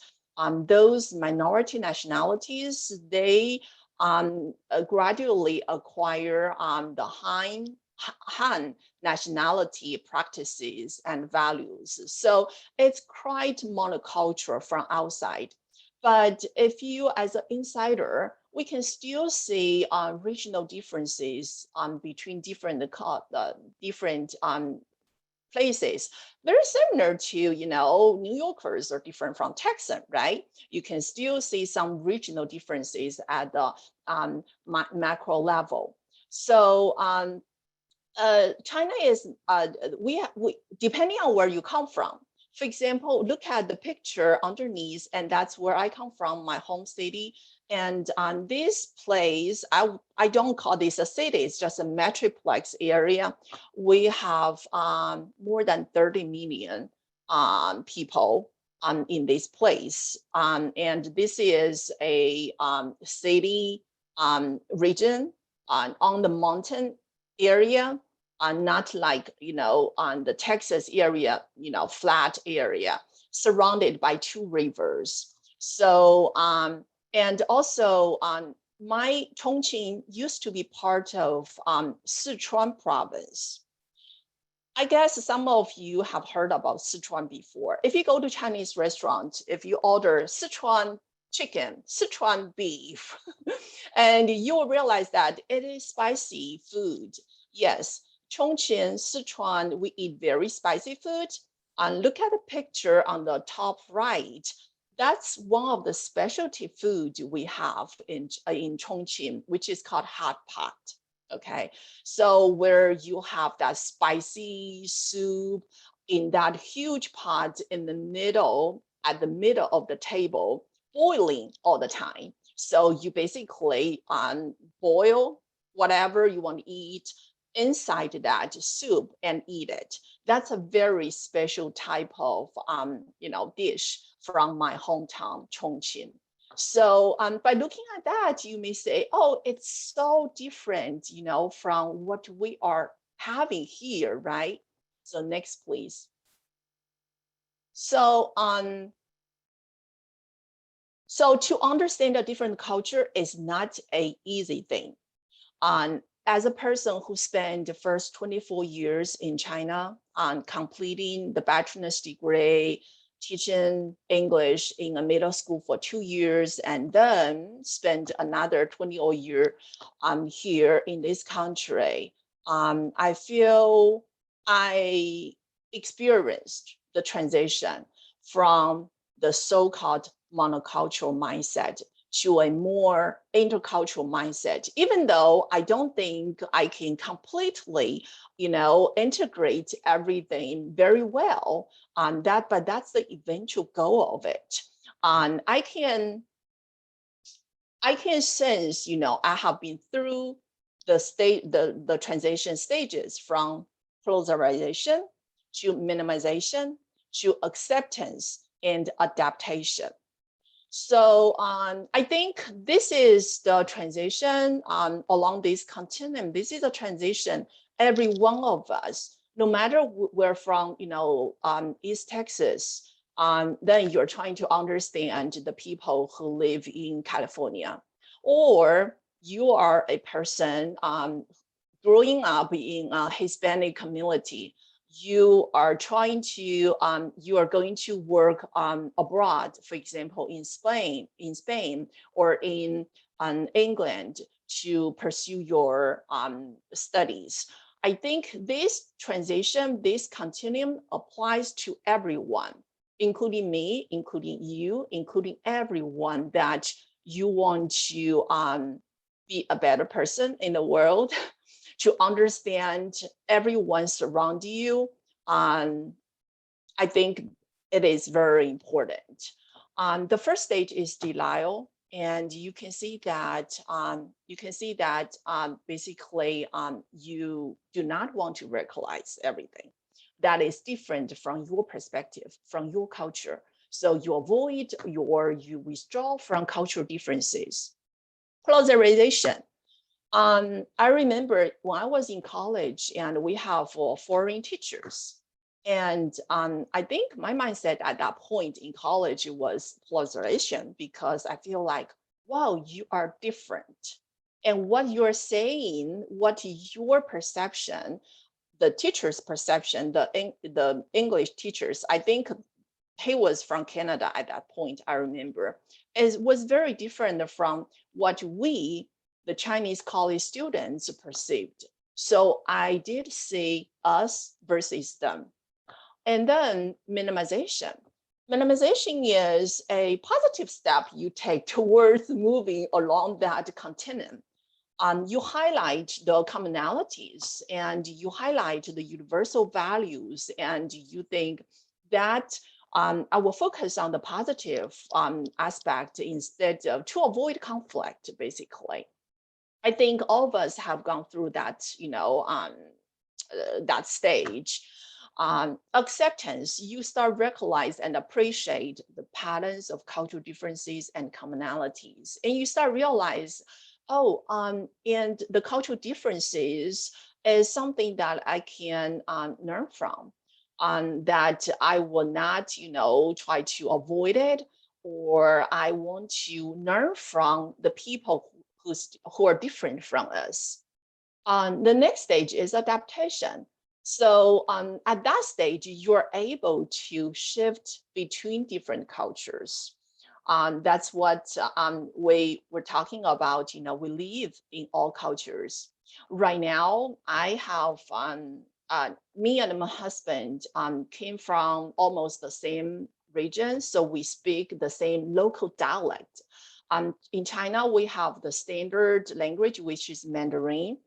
those minority nationalities, they gradually acquire the Han nationality practices and values. So it's quite monocultural from outside. But if you, as an insider, we can still see regional differences between different places. Very similar to, you know, New Yorkers are different from Texan, right? You can still see some regional differences at the macro level. So China is, we depending on where you come from. For example, look at the picture underneath, and that's where I come from, my home city. And on this place, I don't call this a city, it's just a metroplex area. We have more than 30 million people in this place. And this is a city region on the mountain area, not like, you know, on the Texas area, you know, flat area surrounded by 2 rivers. So, and also my Chongqing used to be part of Sichuan province. I guess some of you have heard about Sichuan before. If you go to Chinese restaurant, if you order Sichuan chicken, Sichuan beef, and you will realize that it is spicy food. Yes, Chongqing, Sichuan, we eat very spicy food. And look at the picture on the top right. That's one of the specialty foods we have in Chongqing, which is called hot pot. Okay, so where you have that spicy soup in that huge pot in the middle, at the middle of the table, boiling all the time. So you basically boil whatever you want to eat inside that soup and eat it. That's a very special type of you know, dish from my hometown, Chongqing. So by looking at that, you may say, oh, it's so different, you know, from what we are having here, right? So next, please. So so to understand a different culture is not an easy thing. As a person who spent the first 24 years in China on completing the bachelor's degree, teaching English in a middle school for 2 years, and then spent another 20 year here in this country, I feel I experienced the transition from the so-called monocultural mindset to a more intercultural mindset, even though I don't think I can completely, you know, integrate everything very well on that, but that's the eventual goal of it. I can sense, you know, I have been through the transition stages from polarization to minimization to acceptance and adaptation. So I think this is the transition along this continuum. This is a transition every one of us, no matter where from, you know, East Texas, then you're trying to understand the people who live in California, or you are a person growing up in a Hispanic community. You are trying to, you are going to work abroad, for example, in Spain or in England to pursue your studies. I think this transition, this continuum applies to everyone, including me, including you, including everyone that you want to be a better person in the world, to understand everyone surrounding you. I think it is very important. The first stage is denial, and you can see that basically you do not want to recognize everything that is different from your perspective, from your culture. So you avoid or you withdraw from cultural differences. Polarization. I remember when I was in college and we have foreign teachers. And I think my mindset at that point in college was polarization, because I feel like, wow, you are different. And what you're saying, what your perception, the teacher's perception, the English teachers, I think he was from Canada at that point, I remember, it was very different from what we, the Chinese college students, perceived. So I did see us versus them. And then minimization. Minimization is a positive step you take towards moving along that continuum. You highlight the commonalities and you highlight the universal values, and you think that I will focus on the positive aspect instead of to avoid conflict, basically. I think all of us have gone through that, that stage. Acceptance, you start recognize and appreciate the patterns of cultural differences and commonalities, and you start realize, oh, and the cultural differences is something that I can learn from, that I will not, try to avoid it, or I want to learn from the people who are different from us. The next stage is adaptation. So at that stage, you're able to shift between different cultures. That's what we were talking about. We live in all cultures. Right now, I have me and my husband came from almost the same region, so we speak the same local dialect. In China, we have the standard language, which is Mandarin.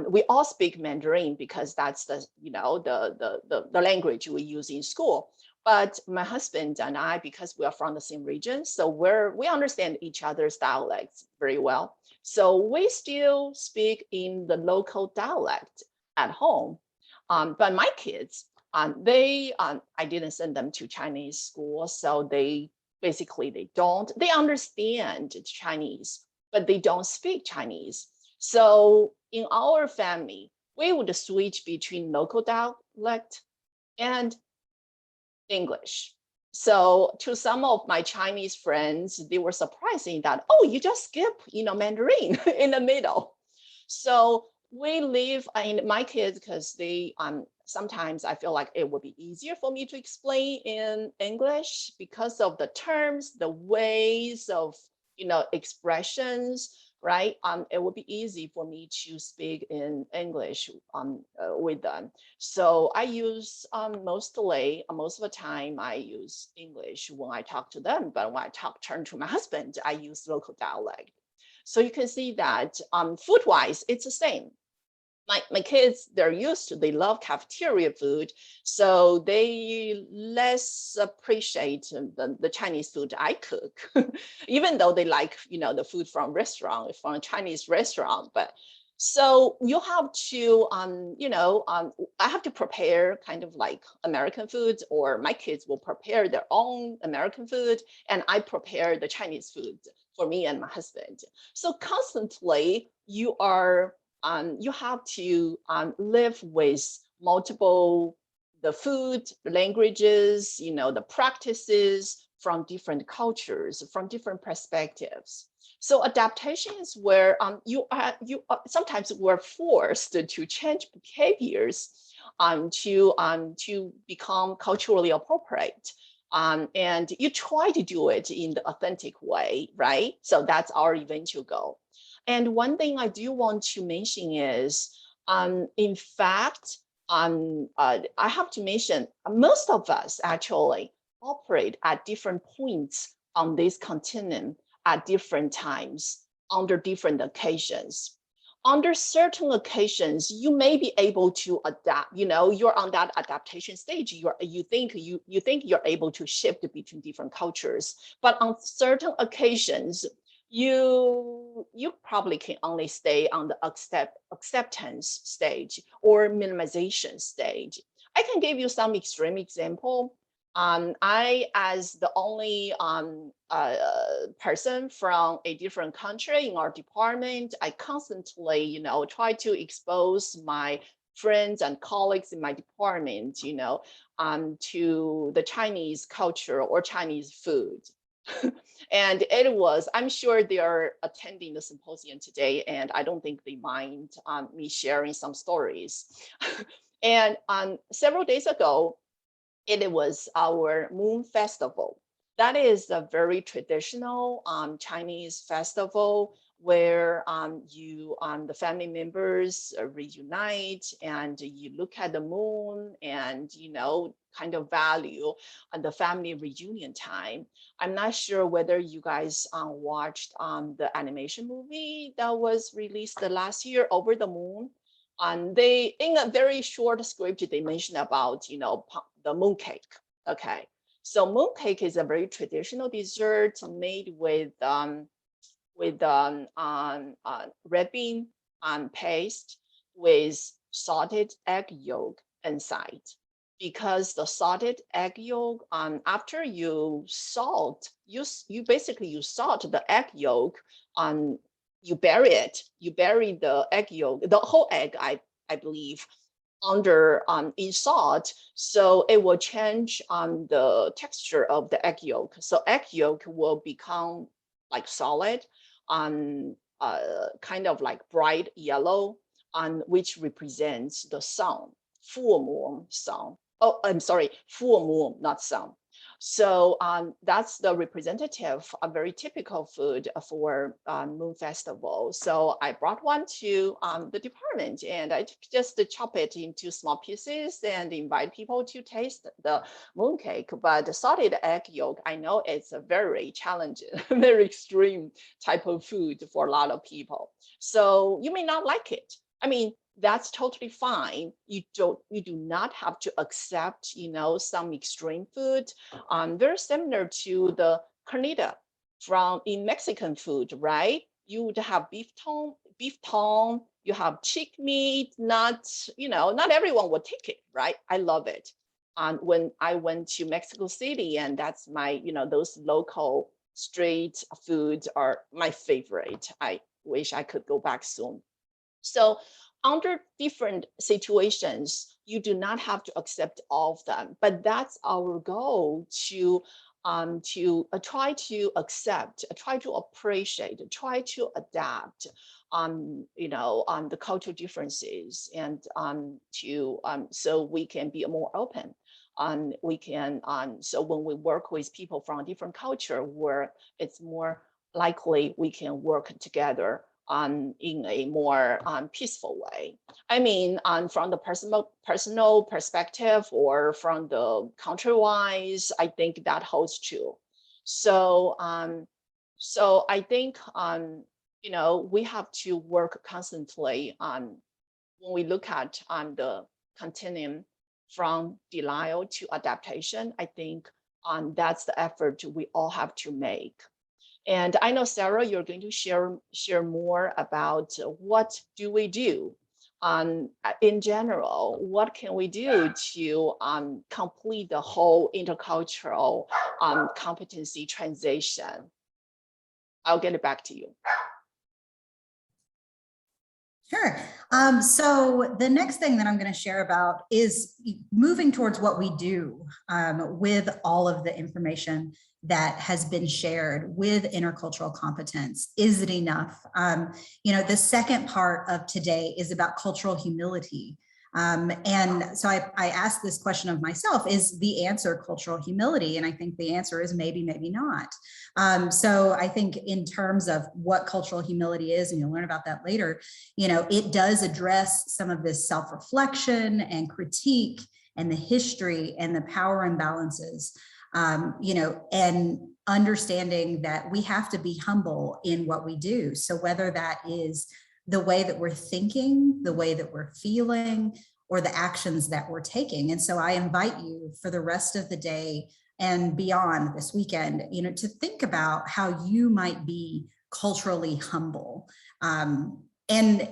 We all speak Mandarin because that's the language we use in school. But my husband and I, because we are from the same region, so we understand each other's dialects very well. So we still speak in the local dialect at home. But my kids, I didn't send them to Chinese school, so they understand Chinese, but they don't speak Chinese. So in our family, we would switch between local dialect and English. So to some of my Chinese friends, they were surprising that, oh, you just skip, Mandarin in the middle. So we live in my kids, because they sometimes I feel like it would be easier for me to explain in English because of the terms, the ways of expressions, right? It would be easy for me to speak in English with them. So I use most of the time I use English when I talk to them, but when I turn to my husband, I use local dialect. So you can see that food-wise, it's the same. My kids, they love cafeteria food, so they less appreciate the Chinese food I cook, even though they like, the food from a Chinese restaurant. But so you have to, I have to prepare kind of like American food, or my kids will prepare their own American food, and I prepare the Chinese food for me and my husband. So constantly you have to live with multiple, the food, the languages, the practices from different cultures, from different perspectives. So adaptation is where sometimes we're forced to change behaviors to become culturally appropriate. And you try to do it in the authentic way, right? So that's our eventual goal. And one thing I do want to mention is, in fact, I have to mention, most of us actually operate at different points on this continuum at different times, under different occasions. Under certain occasions, you may be able to adapt. You're on that adaptation stage. You think you're able to shift between different cultures, but on certain occasions, you probably can only stay on the acceptance stage or minimization stage. I can give you some extreme example. I, as the only person from a different country in our department, I constantly, try to expose my friends and colleagues in my department, to the Chinese culture or Chinese food. And I'm sure they are attending the symposium today, and I don't think they mind me sharing some stories. And several days ago, it was our Moon Festival. That is a very traditional Chinese festival where the family members reunite and you look at the moon and, kind of value the family reunion time. I'm not sure whether you guys watched the animation movie that was released the last year, Over the Moon. They, in a very short script, they mentioned about, the mooncake. Okay. So mooncake is a very traditional dessert made with red bean paste with salted egg yolk inside. Because the salted egg yolk, after you salt, you salt the egg yolk, you bury it. You bury the egg yolk, the whole egg, I believe, under in salt, so it will change the texture of the egg yolk. So egg yolk will become like solid, kind of like bright yellow, which represents the sun, full moon sun. Oh, I'm sorry, full moon, not sun. So that's the representative, a very typical food for Moon Festival. So I brought one to the department and I just chop it into small pieces and invite people to taste the mooncake. But the salted egg yolk, I know it's a very challenging, very extreme type of food for a lot of people. So you may not like it. I mean, that's totally fine. You do not have to accept, some extreme food. Very similar to the carnita in Mexican food, right? You would have beef tongue, you have chick meat, not everyone would take it, right? I love it. When I went to Mexico City, and that's my, those local street foods are my favorite. I wish I could go back soon. So under different situations, you do not have to accept all of them, but that's our goal to try to accept, try to appreciate, try to adapt the cultural differences, and so we can be more open. So when we work with people from a different culture, where it's more likely we can work together in a more peaceful way. I mean, from the personal perspective or from the country-wise, I think that holds true. So, so I think we have to work constantly on when we look at the continuum from denial to adaptation. I think that's the effort we all have to make. And I know, Sarah, you're going to share more about what do we do in general, what can we do to complete the whole intercultural competency transition. I'll get it back to you. Sure. So the next thing that I'm going to share about is moving towards what we do with all of the information that has been shared with intercultural competence. Is it enough? The second part of today is about cultural humility. And so I asked this question of myself, is the answer cultural humility? And I think the answer is maybe, maybe not. So I think in terms of what cultural humility is, and you'll learn about that later, it does address some of this self-reflection and critique and the history and the power imbalances, and understanding that we have to be humble in what we do. So whether that is the way that we're thinking, the way that we're feeling, or the actions that we're taking. And so I invite you for the rest of the day and beyond this weekend, to think about how you might be culturally humble. And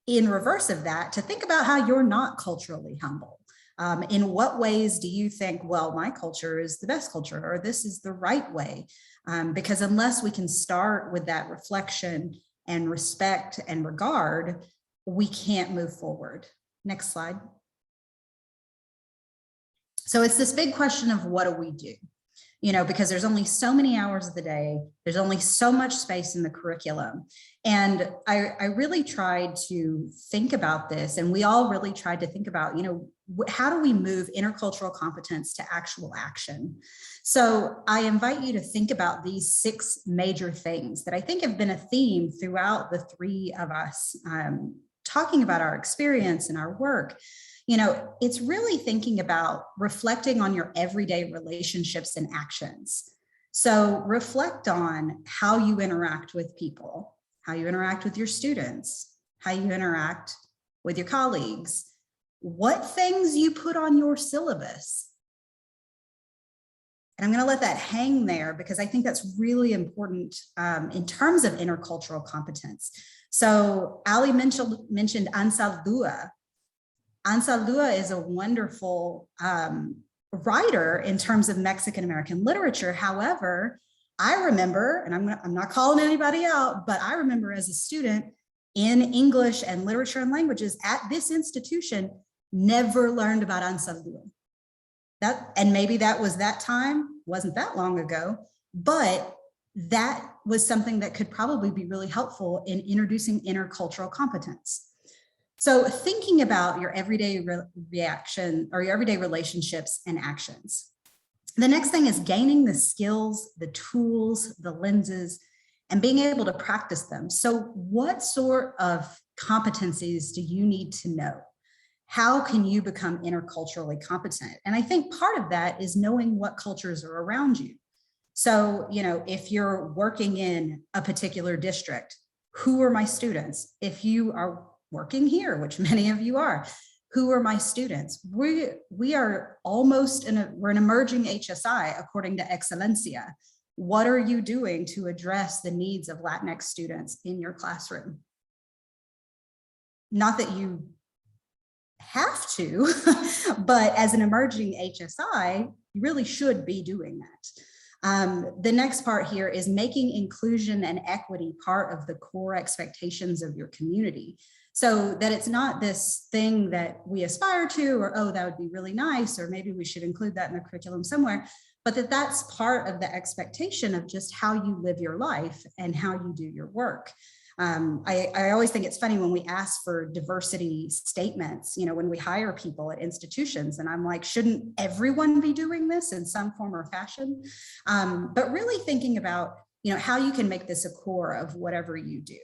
in reverse of that, to think about how you're not culturally humble. In what ways do you think, well, my culture is the best culture, or this is the right way? Because unless we can start with that reflection and respect and regard, we can't move forward. Next slide. So it's this big question of what do we do? because there's only so many hours of the day, there's only so much space in the curriculum. And I really tried to think about this, and we all really tried to think about, how do we move intercultural competence to actual action? So I invite you to think about these 6 major things that I think have been a theme throughout the 3 of us talking about our experience and our work. It's really thinking about reflecting on your everyday relationships and actions. So reflect on how you interact with people, how you interact with your students, how you interact with your colleagues, what things you put on your syllabus. And I'm going to let that hang there because I think that's really important in terms of intercultural competence. So Ali mentioned Ansal Dua. Ansal Dua is a wonderful writer in terms of Mexican American literature. However, I remember, and I'm not calling anybody out, but I remember as a student in English and literature and languages at this institution, never learned about Ansal Dua. And maybe that was that time, wasn't that long ago, but that was something that could probably be really helpful in introducing intercultural competence. So thinking about your everyday reaction or your everyday relationships and actions. The next thing is gaining the skills, the tools, the lenses, and being able to practice them. So what sort of competencies do you need to know? How can you become interculturally competent? And I think part of that is knowing what cultures are around you. So, if you're working in a particular district, who are my students? If you are working here, which many of you are, who are my students? We are almost we're an emerging HSI according to Excelencia. What are you doing to address the needs of Latinx students in your classroom? Not that you have to, but as an emerging HSI, you really should be doing that. The next part here is making inclusion and equity part of the core expectations of your community. So that it's not this thing that we aspire to, or, oh, that would be really nice, or maybe we should include that in the curriculum somewhere, but that's part of the expectation of just how you live your life and how you do your work. I always think it's funny when we ask for diversity statements, when we hire people at institutions, and I'm like, shouldn't everyone be doing this in some form or fashion? But really thinking about, how you can make this a core of whatever you do.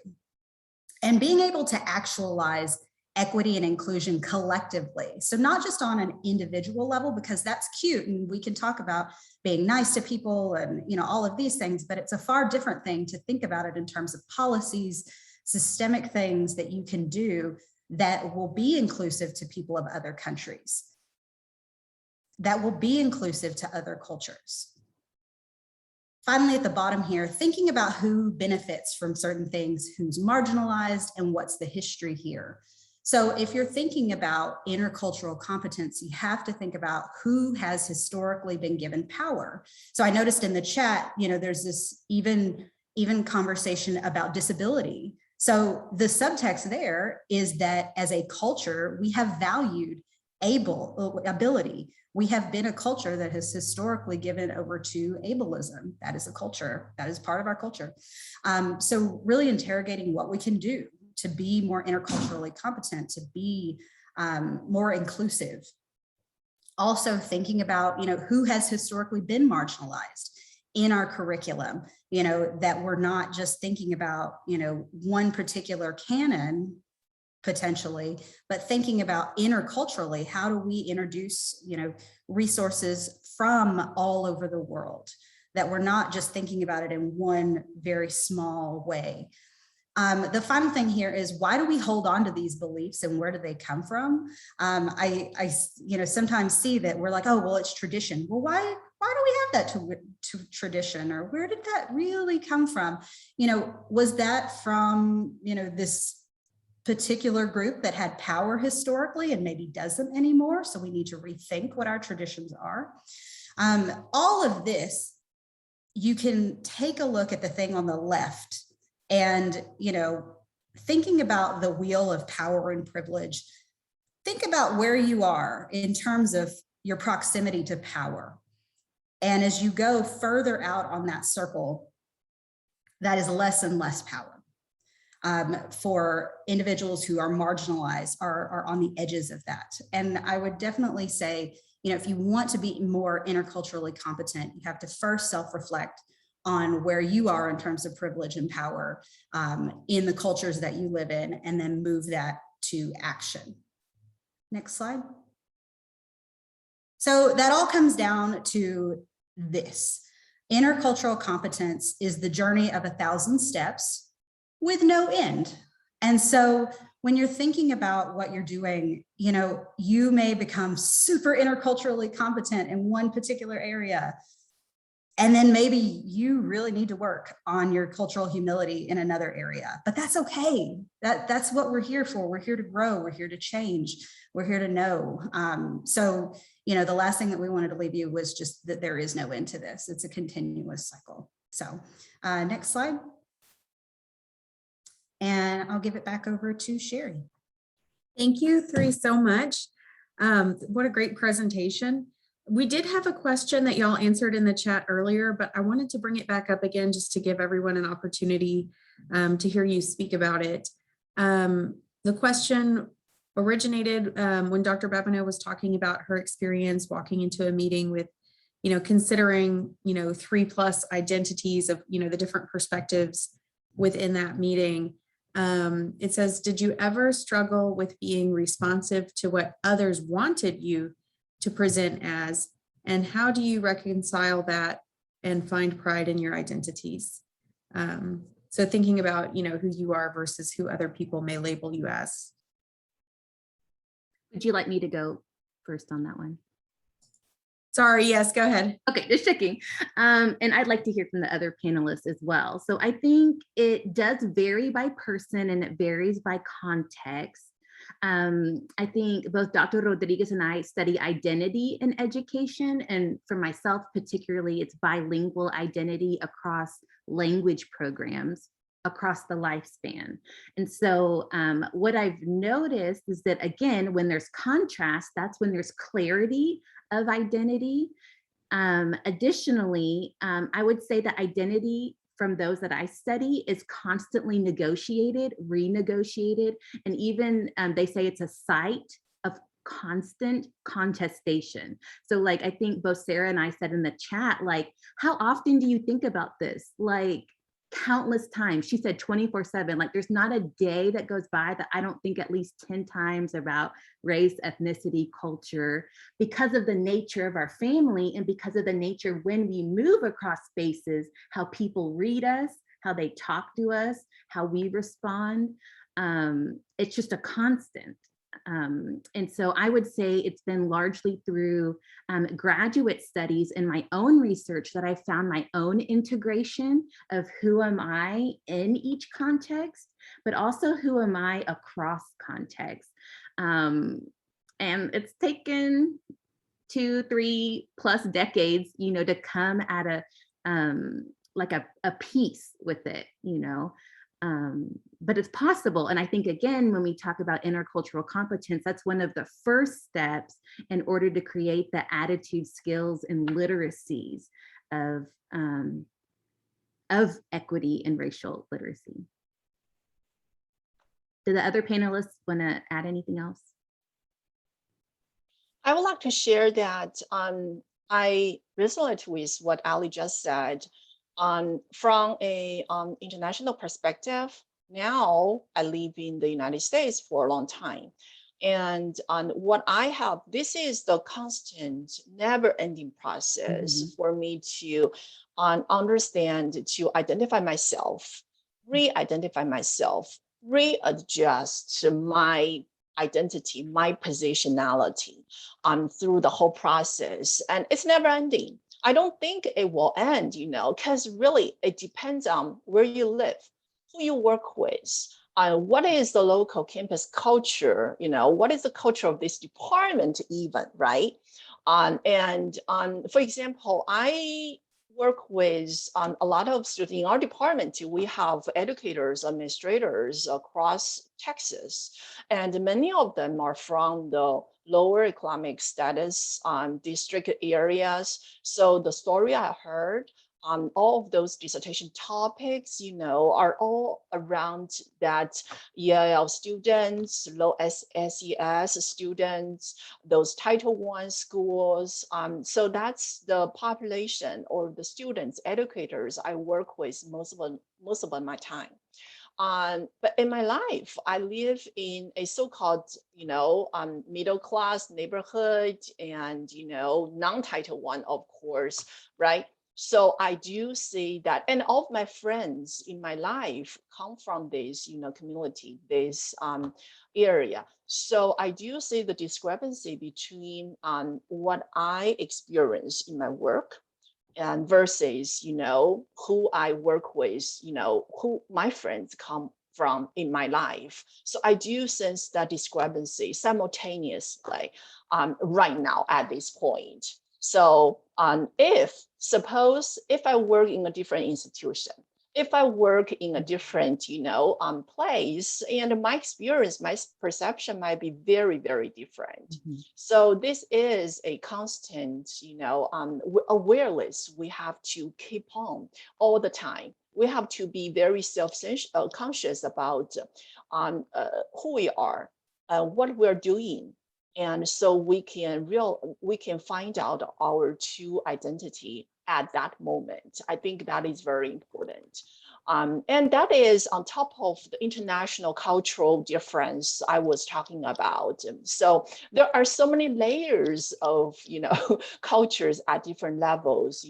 And being able to actualize equity and inclusion collectively. So not just on an individual level, because that's cute and we can talk about being nice to people and all of these things, but it's a far different thing to think about it in terms of policies, systemic things that you can do that will be inclusive to people of other countries, that will be inclusive to other cultures. Finally, at the bottom here, thinking about who benefits from certain things, who's marginalized, and what's the history here. So if you're thinking about intercultural competence, you have to think about who has historically been given power. So I noticed in the chat, there's this even conversation about disability. So the subtext there is that as a culture, we have valued ability. We have been a culture that has historically given over to ableism. That is a culture, that is part of our culture. So really interrogating what we can do to be more interculturally competent, to be more inclusive. Also thinking about, who has historically been marginalized in our curriculum, that we're not just thinking about, one particular canon potentially, but thinking about interculturally, how do we introduce, resources from all over the world, that we're not just thinking about it in one very small way. The final thing here is, why do we hold on to these beliefs and where do they come from? I sometimes see that we're like, oh, well, it's tradition. Well, why do we have that to tradition, or where did that really come from? Was that from, this particular group that had power historically and maybe doesn't anymore? So we need to rethink what our traditions are. All of this, you can take a look at the thing on the left and, thinking about the wheel of power and privilege, think about where you are in terms of your proximity to power. And as you go further out on that circle, that is less and less power for individuals who are marginalized, are on the edges of that. And I would definitely say, if you want to be more interculturally competent, you have to first self-reflect on where you are in terms of privilege and power in the cultures that you live in, and then move that to action. Next slide. So that all comes down to this. Intercultural competence is the journey of 1,000 steps with no end. And so when you're thinking about what you're doing, you may become super interculturally competent in one particular area. And then maybe you really need to work on your cultural humility in another area, but that's okay. That's what we're here for. We're here to grow. We're here to change. We're here to know. So, the last thing that we wanted to leave you was just that there is no end to this. It's a continuous cycle. So next slide. And I'll give it back over to Sherri. Thank you three so much. What a great presentation. We did have a question that y'all answered in the chat earlier, but I wanted to bring it back up again just to give everyone an opportunity to hear you speak about it. The question originated when Dr. Babino was talking about her experience walking into a meeting with, considering, 3+ identities of, the different perspectives within that meeting. It says, did you ever struggle with being responsive to what others wanted you to present as, and how do you reconcile that and find pride in your identities? So thinking about, who you are versus who other people may label you as. Would you like me to go first on that one? Sorry, yes, go ahead. Okay, just checking. And I'd like to hear from the other panelists as well. So I think it does vary by person and it varies by context. I think both Dr. Rodriguez and I study identity in education, and for myself particularly, it's bilingual identity across language programs across the lifespan. And so what I've noticed is that, again, when there's contrast, that's when there's clarity of identity. Additionally, I would say that identity from those that I study is constantly negotiated, renegotiated, and even they say it's a site of constant contestation. So like, I think both Sarah and I said in the chat, like, how often do you think about this? Like, countless times. She said 24/7. Like, there's not a day that goes by that I don't think at least 10 times about race, ethnicity, culture, because of the nature of our family and because of the nature when we move across spaces, how people read us, how they talk to us, how we respond. It's just a constant. And so I would say it's been largely through graduate studies and my own research that I found my own integration of who am I in each context, but also who am I across context. And it's taken 2-3+ decades, to come at a peace with it, but it's possible. And I think, again, when we talk about intercultural competence, that's one of the first steps in order to create the attitude, skills, and literacies of equity and racial literacy. Do the other panelists want to add anything else? I would like to share that I resonate with what Ali just said. From a international perspective, now I live in the United States for a long time. And what I have, this is the constant, never-ending process for me to understand, to identify myself, re-identify myself, readjust my identity, my positionality through the whole process. And it's never ending. I don't think it will end, because really it depends on where you live, who you work with, what is the local campus culture, what is the culture of this department even, right? For example, work with a lot of students in our department. We have educators, administrators across Texas, and many of them are from the lower economic status district areas. So the story I heard on all of those dissertation topics, are all around that EIL students, low SES students, those Title I schools. So that's the population or the students, educators I work with most of my time. But in my life, I live in a so-called, middle-class neighborhood and, non-Title I, of course, right? So I do see that, and all of my friends in my life come from this, community, this area. So I do see the discrepancy between what I experience in my work and versus, who I work with, who my friends come from in my life. So I do sense that discrepancy simultaneously right now at this point. So suppose if I work in a different institution, if I work in a different, place, and my experience, my perception might be very, very different. So this is a constant, awareness we have to keep on all the time. We have to be very conscious about who we are, what we're doing. And so we can find out our true identity at that moment. I think that is very important. And that is on top of the international cultural difference I was talking about. So there are so many layers of, cultures at different levels,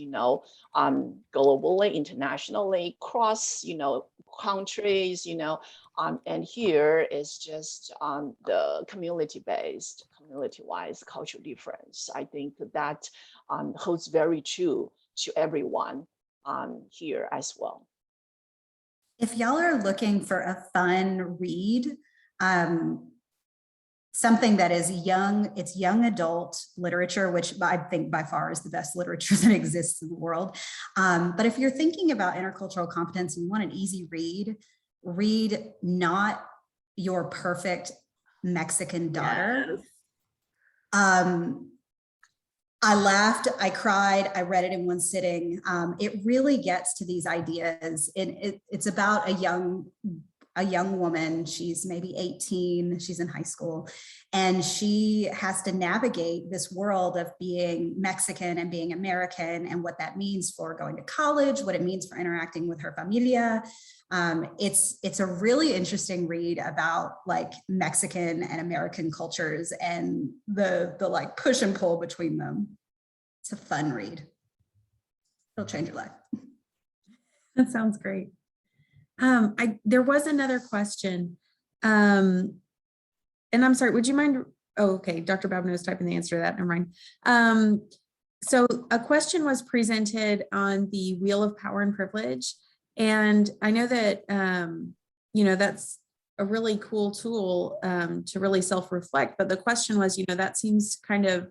globally, internationally, across, countries, and here is just the community-based, community-wise cultural difference. I think that holds very true to everyone here as well. If y'all are looking for a fun read, something that is it's young adult literature, which I think by far is the best literature that exists in the world. But if you're thinking about intercultural competence and you want an easy read Not Your Perfect Mexican Daughter. Yes. I laughed, I cried, I read it in one sitting. It really gets to these ideas. It's about a young woman. She's maybe 18, she's in high school, and she has to navigate this world of being Mexican and being American and what that means for going to college, what it means for interacting with her familia. It's a really interesting read about like Mexican and American cultures and the like push and pull between them. It's a fun read. It'll change your life. That sounds great. There was another question. And I'm sorry, would you mind? Oh, okay. Dr. Babino is typing the answer to that. Never mind. So a question was presented on the Wheel of Power and Privilege. And I know that, that's a really cool tool to really self-reflect. But the question was, that seems kind of,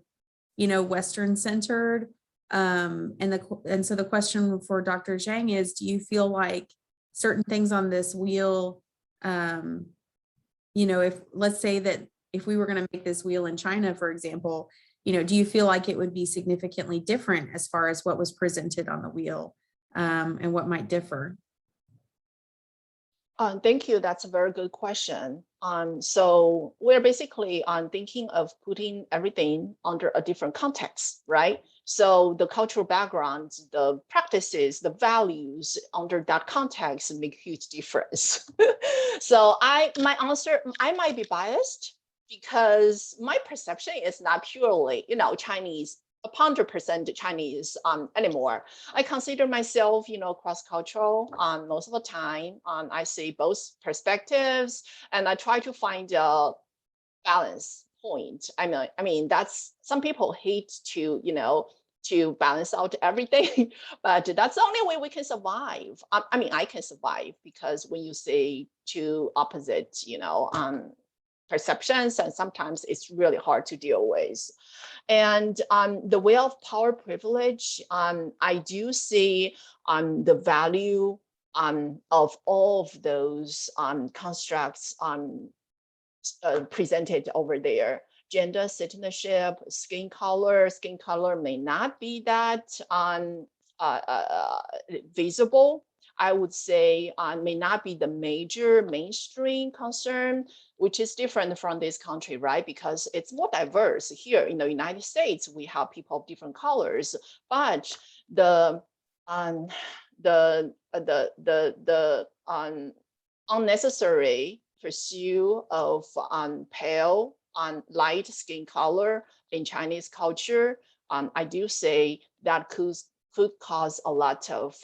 Western centered. And so the question for Dr. Jiang is, do you feel like certain things on this wheel, if let's say that if we were going to make this wheel in China, for example, do you feel like it would be significantly different as far as what was presented on the wheel and what might differ? Thank you. That's a very good question. So we're basically thinking of putting everything under a different context, right? So the cultural backgrounds, the practices, the values under that context make huge difference. So my answer, I might be biased because my perception is not purely, Chinese, 100% Chinese anymore. I consider myself, cross-cultural most of the time. I see both perspectives and I try to find a balance point. I mean, that's, some people hate to, to balance out everything, but that's the only way we can survive. I can survive because when you say two opposite, perceptions, and sometimes it's really hard to deal with. And the way of power privilege, I do see the value of all of those constructs presented over there. Gender citizenship, skin color may not be that visible. I would say may not be the major mainstream concern, which is different from this country, right? Because it's more diverse. Here in the United States, we have people of different colors, but the unnecessary pursuit of pale light skin color in Chinese culture, I do say that could cause a lot of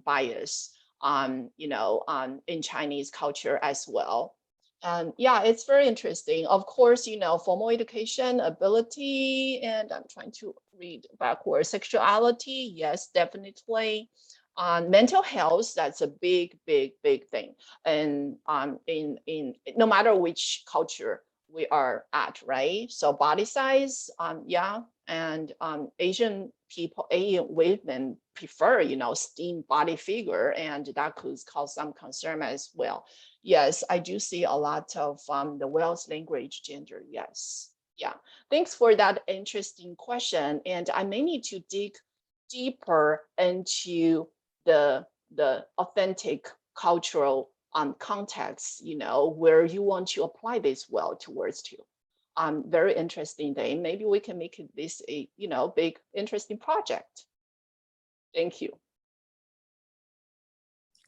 bias, in Chinese culture as well. And yeah, it's very interesting. Of course, formal education, ability, and I'm trying to read backwards. Sexuality, yes, definitely. Mental health, that's a big thing. And in no matter which culture we are at, right? So body size, yeah, and Asian people, Asian women prefer, slim body figure, and that could cause some concern as well. Yes, I do see a lot of the Welsh language gender. Yes, yeah. Thanks for that interesting question, and I may need to dig deeper into the authentic cultural context, where you want to apply this well towards to. Very interesting thing. Maybe we can make this a big interesting project. Thank you.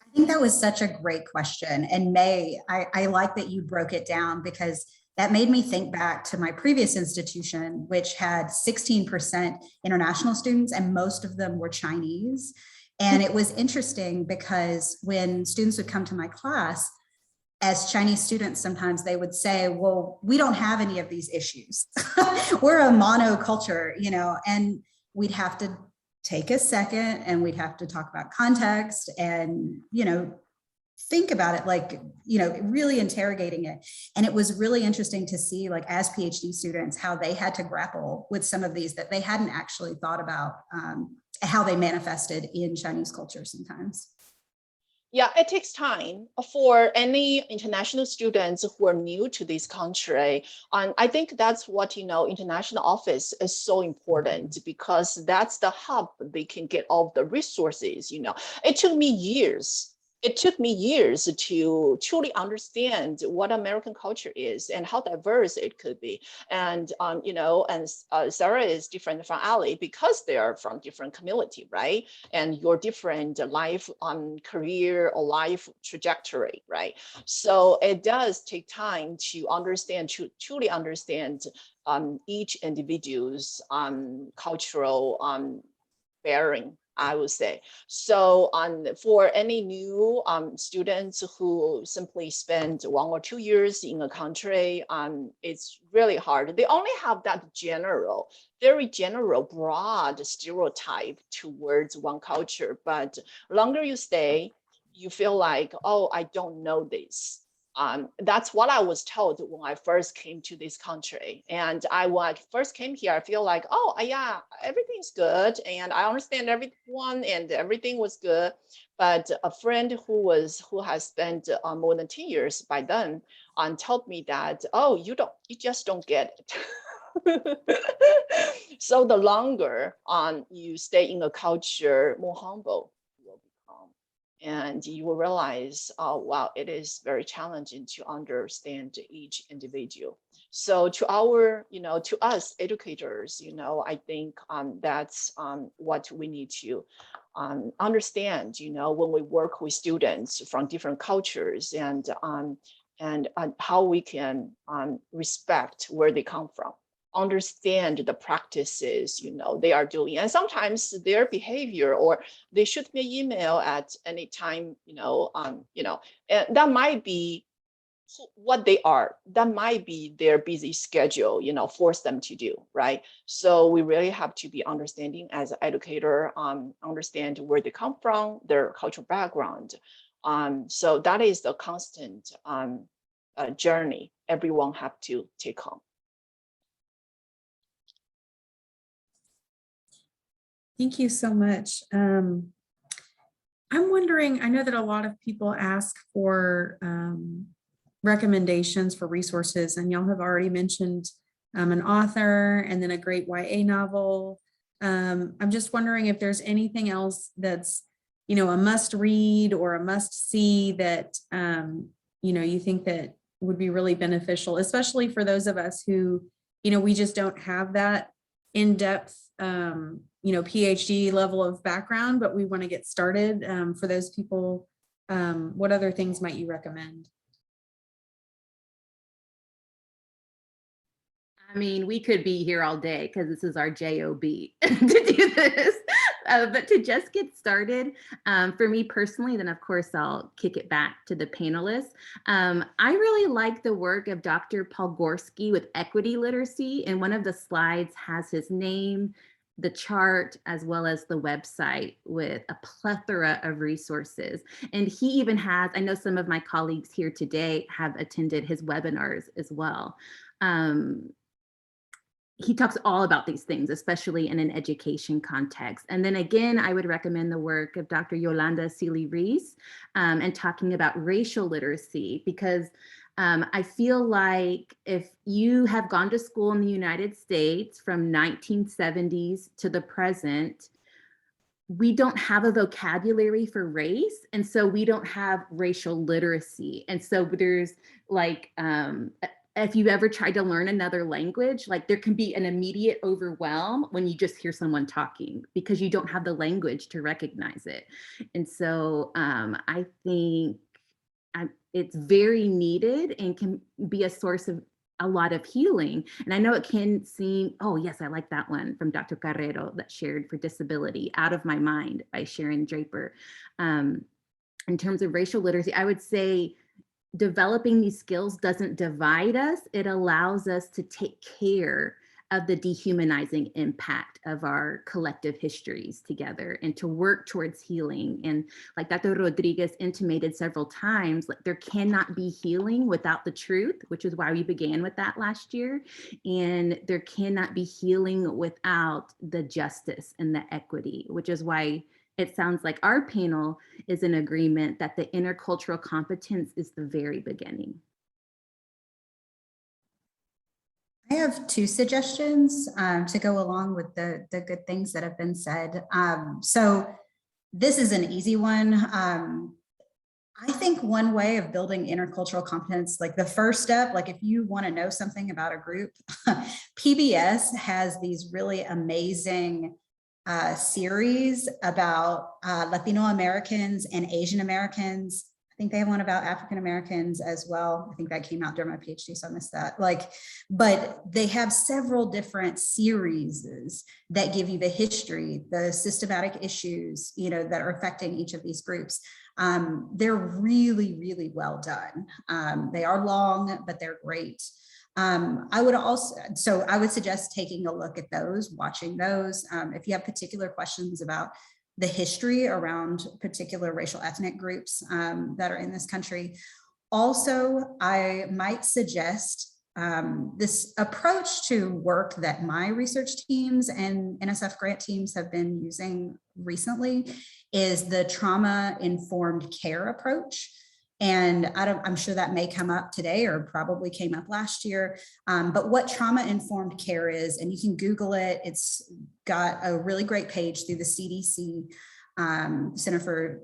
I think that was such a great question. And Mei, I like that you broke it down, because that made me think back to my previous institution, which had 16% international students, and most of them were Chinese. And it was interesting because when students would come to my class, as Chinese students, sometimes they would say, well, we don't have any of these issues. We're a monoculture, and we'd have to take a second and we'd have to talk about context and, think about it, like, really interrogating it. And it was really interesting to see, like, as PhD students, how they had to grapple with some of these that they hadn't actually thought about, how they manifested in Chinese culture sometimes. Yeah, it takes time for any international students who are new to this country. And I think that's what, international office is so important, because that's the hub they can get all the resources. It took me years. It took me years to truly understand what American culture is and how diverse it could be. And, Sarah is different from Ali because they are from different community, right? And your different life career or life trajectory, right? So it does take time to understand, to truly understand each individual's cultural bearing, I would say. So for any new students who simply spend 1 or 2 years in a country, it's really hard. They only have that very general, broad stereotype towards one culture. But longer you stay, you feel like, oh, I don't know this. That's what I was told when I first came to this country. And when I first came here, I feel like, oh, yeah, everything's good. And I understand everyone and everything was good. But a friend who has spent more than 10 years by then told me that, oh, you just don't get it. So the longer you stay in a culture, more humble you will become. And you will realize, oh, wow, it is very challenging to understand each individual. So to to us educators, I think that's what we need to understand, when we work with students from different cultures, and how we can respect where they come from, understand the practices they are doing, and sometimes their behavior, or they shoot me an email at any time, and that might be what they are, that might be their busy schedule, force them to do, right? So we really have to be understanding as an educator, understand where they come from, their cultural background. So that is the constant journey everyone have to take on. Thank you so much. I'm wondering, I know that a lot of people ask for recommendations for resources, and y'all have already mentioned an author and then a great YA novel. I'm just wondering if there's anything else that's, a must read or a must see that, you think that would be really beneficial, especially for those of us who, we just don't have that in-depth, PhD level of background, but we want to get started. For those people, what other things might you recommend? I mean, we could be here all day because this is our job to do this. But to just get started, for me personally, then of course I'll kick it back to the panelists. I really like the work of Dr. Podgorski with equity literacy, and one of the slides has his name, the chart, as well as the website with a plethora of resources. And he even has, I know some of my colleagues here today have attended his webinars as well. He talks all about these things, especially in an education context. And then again, I would recommend the work of Dr. Yolanda Sealy-Rees and talking about racial literacy, because I feel like if you have gone to school in the United States from 1970s to the present, we don't have a vocabulary for race. And so we don't have racial literacy. And so there's like, if you've ever tried to learn another language, like there can be an immediate overwhelm when you just hear someone talking because you don't have the language to recognize it. And so I think it's very needed and can be a source of a lot of healing. And I know it can seem, oh yes, I like that one from Dr. Carrero that shared for disability, Out of My Mind by Sharon Draper. In terms of racial literacy, I would say developing these skills doesn't divide us. It allows us to take care of the dehumanizing impact of our collective histories together and to work towards healing. And like Dr. Rodriguez intimated several times, like there cannot be healing without the truth, which is why we began with that last year. And there cannot be healing without the justice and the equity, which is why it sounds like our panel is in agreement that the intercultural competence is the very beginning. I have two suggestions to go along with the good things that have been said. So this is an easy one. I think one way of building intercultural competence, like the first step, like if you want to know something about a group, PBS has these really amazing series about Latino Americans and Asian Americans. I think they have one about African Americans as well. I think that came out during my PhD, so I missed that. But they have several different series that give you the history, the systematic issues, that are affecting each of these groups. They're really, really well done. They are long, but they're great. I would suggest taking a look at those, watching those. If you have particular questions about the history around particular racial ethnic groups that are in this country. Also, I might suggest this approach to work that my research teams and NSF grant teams have been using recently is the trauma-informed care approach. And I'm sure that may come up today or probably came up last year, but what trauma-informed care is, and you can Google it, it's got a really great page through the CDC, Center for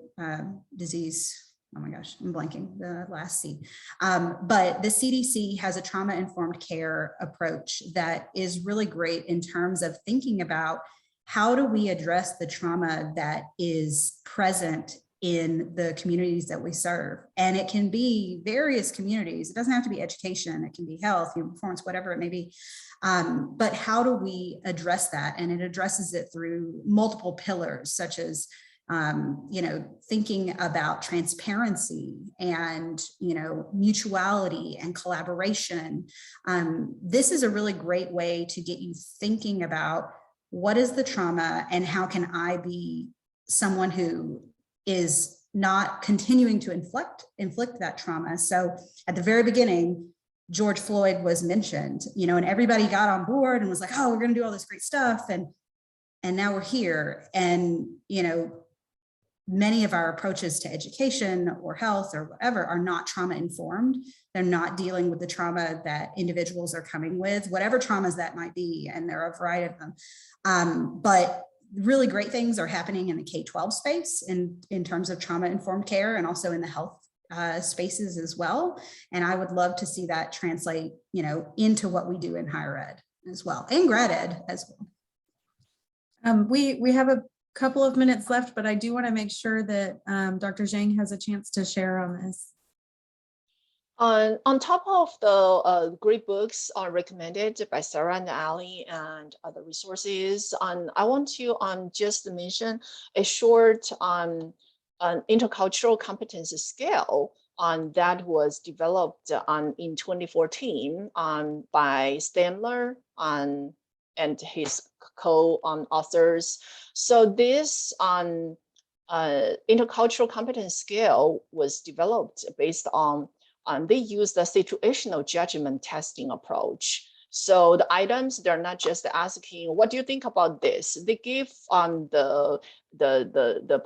Disease, oh my gosh, I'm blanking the last C. But the CDC has a trauma-informed care approach that is really great in terms of thinking about how do we address the trauma that is present in the communities that we serve. And it can be various communities. It doesn't have to be education. It can be health, human performance, whatever it may be. But how do we address that? And it addresses it through multiple pillars, such as thinking about transparency and, mutuality and collaboration. This is a really great way to get you thinking about what is the trauma and how can I be someone who is not continuing to inflict that trauma. So at the very beginning, George Floyd was mentioned, and everybody got on board and was like, oh, we're going to do all this great stuff. And now we're here. And, many of our approaches to education or health or whatever are not trauma informed. They're not dealing with the trauma that individuals are coming with, whatever traumas that might be. And there are a variety of them. But really great things are happening in the K-12 space in terms of trauma informed care, and also in the health spaces as well. And I would love to see that translate, into what we do in higher ed as well, and grad ed as well. We have a couple of minutes left, but I do want to make sure that Dr. Jiang has a chance to share on this. On top of the great books recommended by Sarah and Ali and other resources, I want to just mention a short an intercultural competency scale that was developed in 2014 by Stamler and his co-authors. So this intercultural competence scale was developed based on they use the situational judgment testing approach. So the items, they're not just asking, what do you think about this? They give the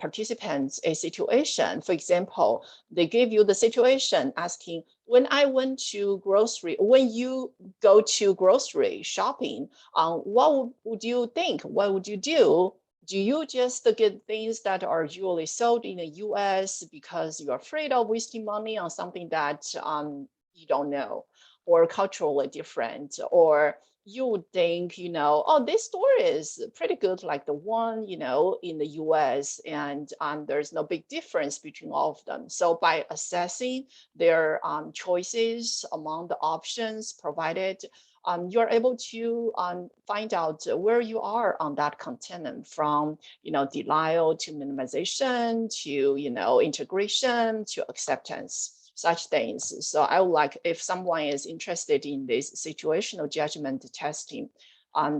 participants a situation. For example, they give you the situation asking, when you go to grocery shopping, what would you think? What would you do? Do you just get things that are usually sold in the US because you're afraid of wasting money on something that you don't know, or culturally different, or you would think, oh, this store is pretty good, like the one, in the US, and there's no big difference between all of them. So by assessing their choices among the options provided, you're able to find out where you are on that continuum, from denial to minimization to integration to acceptance, such things. So I would like, if someone is interested in this situational judgment testing,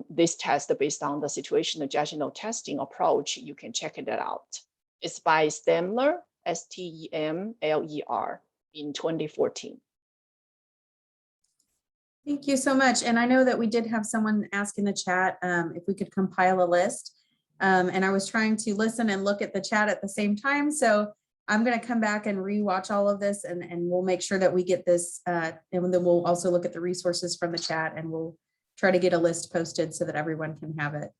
this test based on the situational judgment testing approach, you can check it out. It's by Stamler, Stemler, in 2014. Thank you so much. And I know that we did have someone ask in the chat if we could compile a list. And I was trying to listen and look at the chat at the same time. So I'm going to come back and rewatch all of this, and we'll make sure that we get this. And then we'll also look at the resources from the chat, and we'll try to get a list posted so that everyone can have it.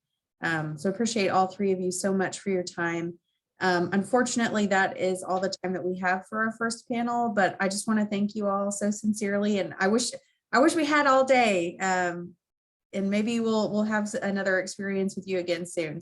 So appreciate all three of you so much for your time. Unfortunately, that is all the time that we have for our first panel, but I just want to thank you all so sincerely. And I wish we had all day, and maybe we'll have another experience with you again soon.